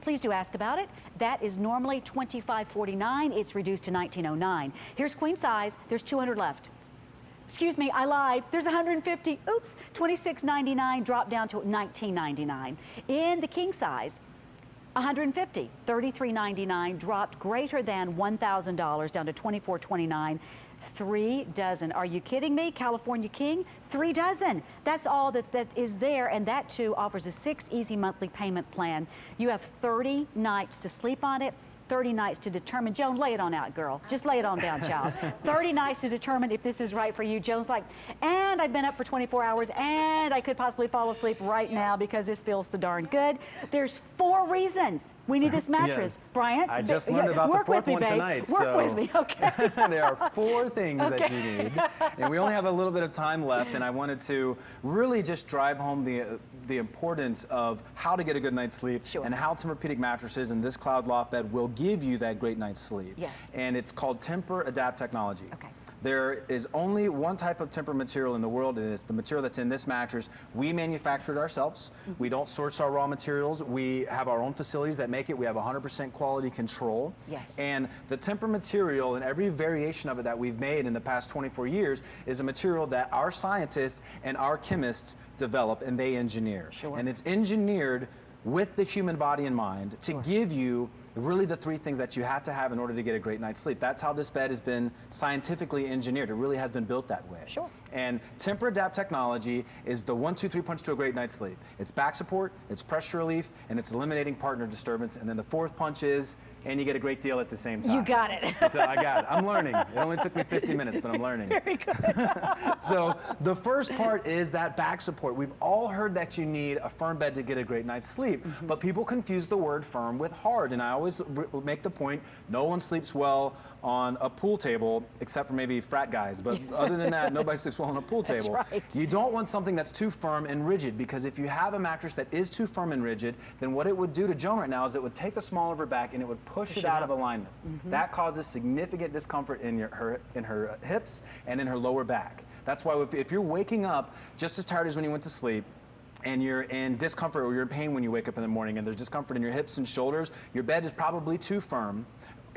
please do ask about it. That is normally $25.49. It's reduced to $19.09. Here's queen size. There's 200 left. Excuse me, I lied. There's 150. Oops, $26.99 dropped down to $19.99. In the king size, 150, $33.99 dropped greater than $1,000 down to $24.29. 3 dozen. Are you kidding me? California King, 3 dozen. That's all that is there, and that too offers a 6 easy monthly payment plan. You have 30 nights to sleep on it. 30 nights to determine. Joan, lay it on out, girl. Just lay it on down, child. 30 nights to determine if this is right for you. Joan's like, and I've been up for 24 hours, and I could possibly fall asleep right now because this feels so darn good. There's 4 reasons we need this mattress, Yes. Bryant. I just learned about the 4th one tonight. Work with me, okay. There are 4 things that you need, and we only have a little bit of time left, and I wanted to really just drive home the importance of how to get a good night's sleep and how Tempur-Pedic mattresses and this cloud loft bed will give you that great night's sleep. Yes. And it's called Tempur-Adapt technology. Okay. There is only one type of Tempur material in the world, and it's the material that's in this mattress. We manufacture it ourselves. We don't source our raw materials. We have our own facilities that make it. We have 100% quality control. Yes. And the Tempur material and every variation of it that we've made in the past 24 years is a material that our scientists and our chemists develop and they engineer. Sure. And it's engineered with the human body in mind to give you really the 3 things that you have to have in order to get a great night's sleep. That's how this bed has been scientifically engineered. It really has been built that way. Sure. And Tempur-Adapt technology is the 1-2-3 punch to a great night's sleep. It's back support, it's pressure relief, and it's eliminating partner disturbance. And then the 4th punch is, and you get a great deal at the same time. You got it. So I got it. I'm learning. It only took me 50 minutes, but I'm learning. Very good. So the first part is that back support. We've all heard that you need a firm bed to get a great night's sleep, but people confuse the word firm with hard. And I always make the point, no one sleeps well on a pool table, except for maybe frat guys. But other than that, nobody sleeps well on a pool table. That's right. You don't want something that's too firm and rigid, because if you have a mattress that is too firm and rigid, then what it would do to Joan right now is it would take the small of her back and it would push it out of alignment. That causes significant discomfort in her hips and in her lower back. That's why if you're waking up just as tired as when you went to sleep, and you're in discomfort or you're in pain when you wake up in the morning and there's discomfort in your hips and shoulders, your bed is probably too firm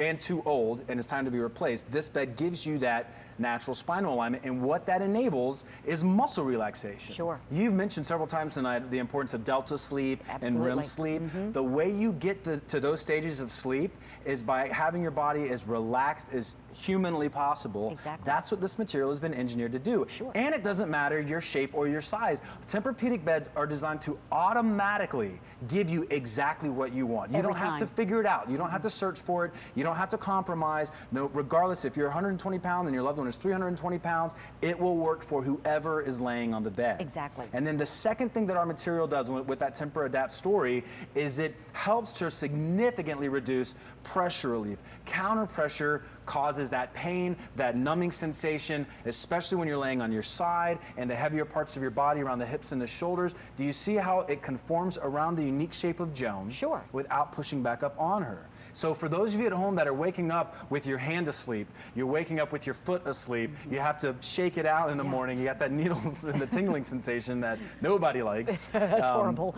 and too old and it's time to be replaced. This bed gives you that natural spinal alignment, and what that enables is muscle relaxation. Sure. You've mentioned several times tonight the importance of delta sleep and REM sleep. The way you get to those stages of sleep is by having your body as relaxed as humanly possible. Exactly. That's what this material has been engineered to do. Sure. And it doesn't matter your shape or your size. Tempur-Pedic beds are designed to automatically give you exactly what you want. You don't have to figure it out. You don't have to search for it. You don't have to compromise. No, regardless if you're 120 pounds and your loved one is 320 pounds, it will work for whoever is laying on the bed. Exactly. And then the second thing that our material does with that Tempur-Adapt story is it helps to significantly reduce pressure relief. Counter pressure causes that pain, that numbing sensation, especially when you're laying on your side and the heavier parts of your body around the hips and the shoulders. Do you see how it conforms around the unique shape of Joan? Sure. Without pushing back up on her. So for those of you at home that are waking up with your hand asleep, you're waking up with your foot asleep, you have to shake it out in the morning, you got that needles and the tingling sensation that nobody likes. That's horrible.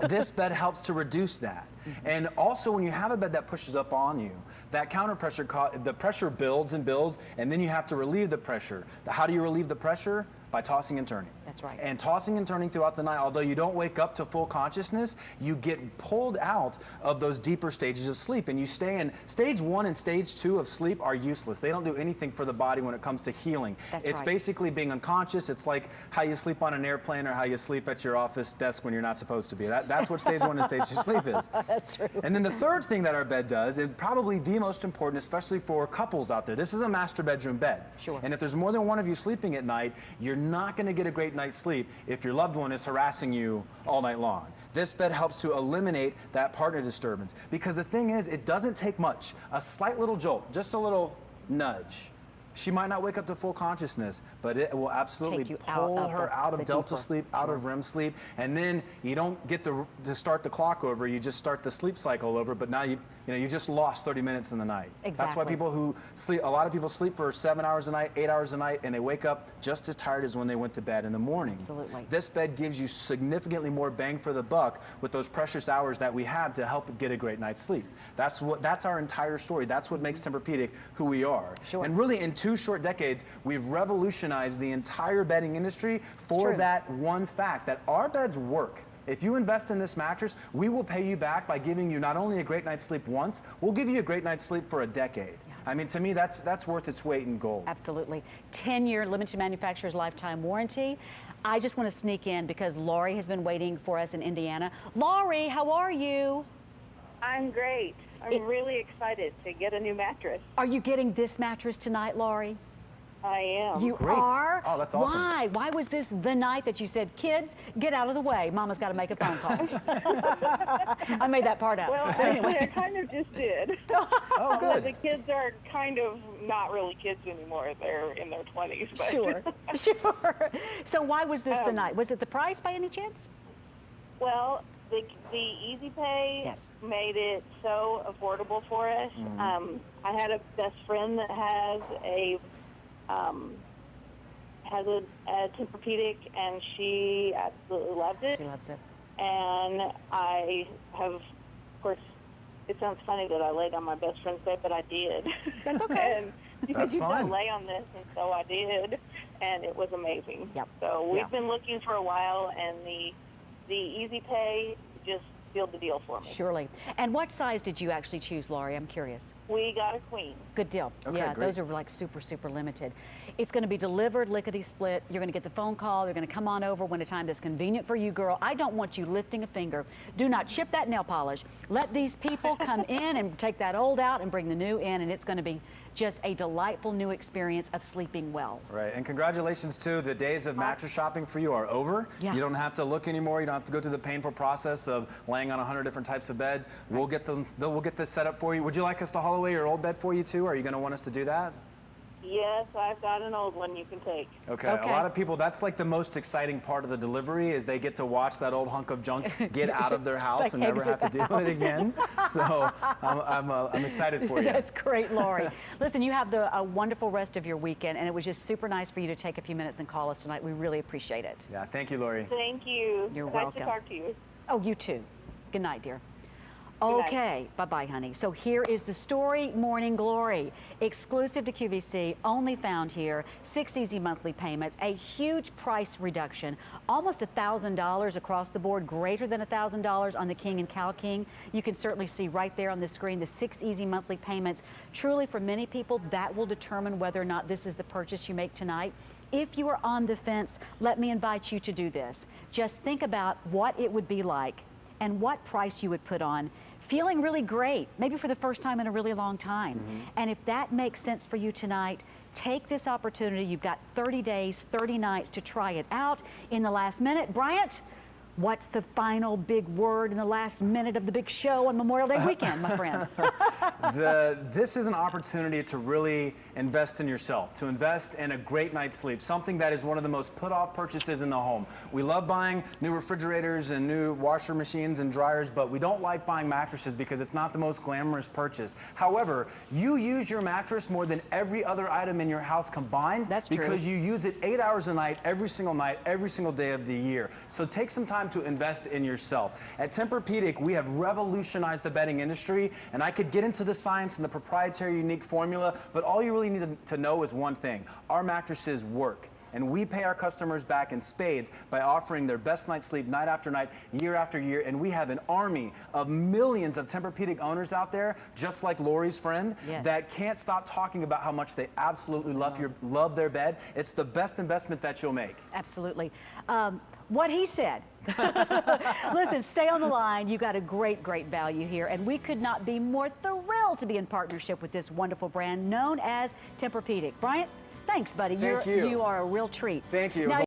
This bed helps to reduce that. And also when you have a bed that pushes up on you, that counter pressure, the pressure builds and builds, and then you have to relieve the pressure. How do you relieve the pressure? By tossing and turning. That's right. And tossing and turning throughout the night, although you don't wake up to full consciousness, you get pulled out of those deeper stages of sleep, and you stay in. Stage 1 and stage 2 of sleep are useless. They don't do anything for the body when it comes to healing. It's basically being unconscious. It's like how you sleep on an airplane or how you sleep at your office desk when you're not supposed to be. That's what stage 1 and stage 2 sleep is. That's true. And then the third thing that our bed does, and probably the most important, especially for couples out there, this is a master bedroom bed. Sure. And if there's more than one of you sleeping at night, you're not going to get a great night's sleep if your loved one is harassing you all night long. This bed helps to eliminate that partner disturbance, because the thing is, it doesn't take much. A slight little jolt, just a little nudge. She might not wake up to full consciousness, but it will absolutely pull her out of delta sleep, out of REM sleep, and then you don't get to start the clock over. You just start the sleep cycle over. But now you just lost 30 minutes in the night. Exactly. That's why people who sleep, a lot of people sleep for 7 hours a night, 8 hours a night, and they wake up just as tired as when they went to bed in the morning. Absolutely. This bed gives you significantly more bang for the buck with those precious hours that we have to help get a great night's sleep. That's our entire story. That's what makes Tempur-Pedic who we are. Sure. And really, in 2 short decades, we've revolutionized the entire bedding industry for that one fact that our beds work. If you invest in this mattress, we will pay you back by giving you not only a great night's sleep once, we'll give you a great night's sleep for a decade. I mean, to me, that's worth its weight in gold. Absolutely. 10-year limited manufacturer's lifetime warranty. I just want to sneak in because Laurie has been waiting for us in Indiana. Laurie, how are you? I'm great. I'm really excited to get a new mattress. Are you getting this mattress tonight, Laurie? I am. You Great. are? Oh, that's awesome. Why? Why was this the night that you said, kids, get out of the way? Mama's got to make a phone call. I made that part up. Well, Anyway. I kind of just did. Oh, good. The kids are kind of not really kids anymore. They're in their 20s. But Sure, sure. So why was this the night? Was it the price by any chance? Well, the Easy Pay made it so affordable for us. I had a best friend that has a Tempur-Pedic, and she absolutely loved it. She loves it. And I have, of course, it sounds funny that I laid on my best friend's bed, but I did. That's okay. And she said, "You gotta lay on this," and so I did, and it was amazing. Yep. So we've been looking for a while, and the Easy Pay just sealed the deal for me. Surely. And what size did you actually choose, Laurie? I'm curious. We got a queen. Good deal. Okay, yeah, great. those are like super, super limited. It's going to be delivered lickety-split. You're going to get the phone call. They're going to come on over when a time that's convenient for you, girl. I don't want you lifting a finger. Do not chip that nail polish. Let these people come in and take that old out and bring the new in, and it's going to be just a delightful new experience of sleeping well. Right, and congratulations too. The days of mattress shopping for you are over. Yeah. You don't have to look anymore. You don't have to go through the painful process of laying on 100 different types of beds. We'll get this set up for you. Would you like us to haul away your old bed for you too? Are you going to want us to do that? Yes, I've got an old one you can take. Okay. A lot of people, that's like the most exciting part of the delivery is they get to watch that old hunk of junk get out of their house Like and never have to exit do the it again. So I'm excited for you. That's great, Laurie. Listen, you have a wonderful rest of your weekend, and it was just super nice for you to take a few minutes and call us tonight. We really appreciate it. Yeah, thank you, Laurie. Thank you. You're nice welcome. to talk to you. Oh, you too. Good night, dear. night. Okay, bye-bye, honey. So here is the story, Morning Glory. Exclusive to QVC, only found here, 6 easy monthly payments, a huge price reduction, almost $1,000 across the board, greater than $1,000 on the King and Cow King. You can certainly see right there on the screen the 6 easy monthly payments. Truly, for many people, that will determine whether or not this is the purchase you make tonight. If you are on the fence, let me invite you to do this. Just think about what it would be like and what price you would put on feeling really great, maybe for the first time in a really long time. And if that makes sense for you tonight, take this opportunity. You've got 30 days, 30 nights to try it out. In the last minute, Bryant, what's the final big word in the last minute of the big show on Memorial Day weekend, my friend? This is an opportunity to really invest in yourself, to invest in a great night's sleep, something that is one of the most put off purchases in the home. We love buying new refrigerators and new washer machines and dryers, but we don't like buying mattresses because it's not the most glamorous purchase. However, you use your mattress more than every other item in your house combined. That's true. Because you use it 8 hours a night, every single day of the year. So take some time to invest in yourself. At Tempur-Pedic, we have revolutionized the bedding industry, and I could get into the science and the proprietary unique formula, but all you really need to know is one thing. Our mattresses work. And we pay our customers back in spades by offering their best night's sleep night after night, year after year. And we have an army of millions of Tempur-Pedic owners out there, just like Laurie's friend, that can't stop talking about how much they absolutely love their bed. It's the best investment that you'll make. Absolutely. What he said. Listen, stay on the line. You got a great, great value here, and we could not be more thrilled to be in partnership with this wonderful brand known as Tempur-Pedic. Bryant, thanks, buddy. Thank you. You are a real treat. Thank you. Now,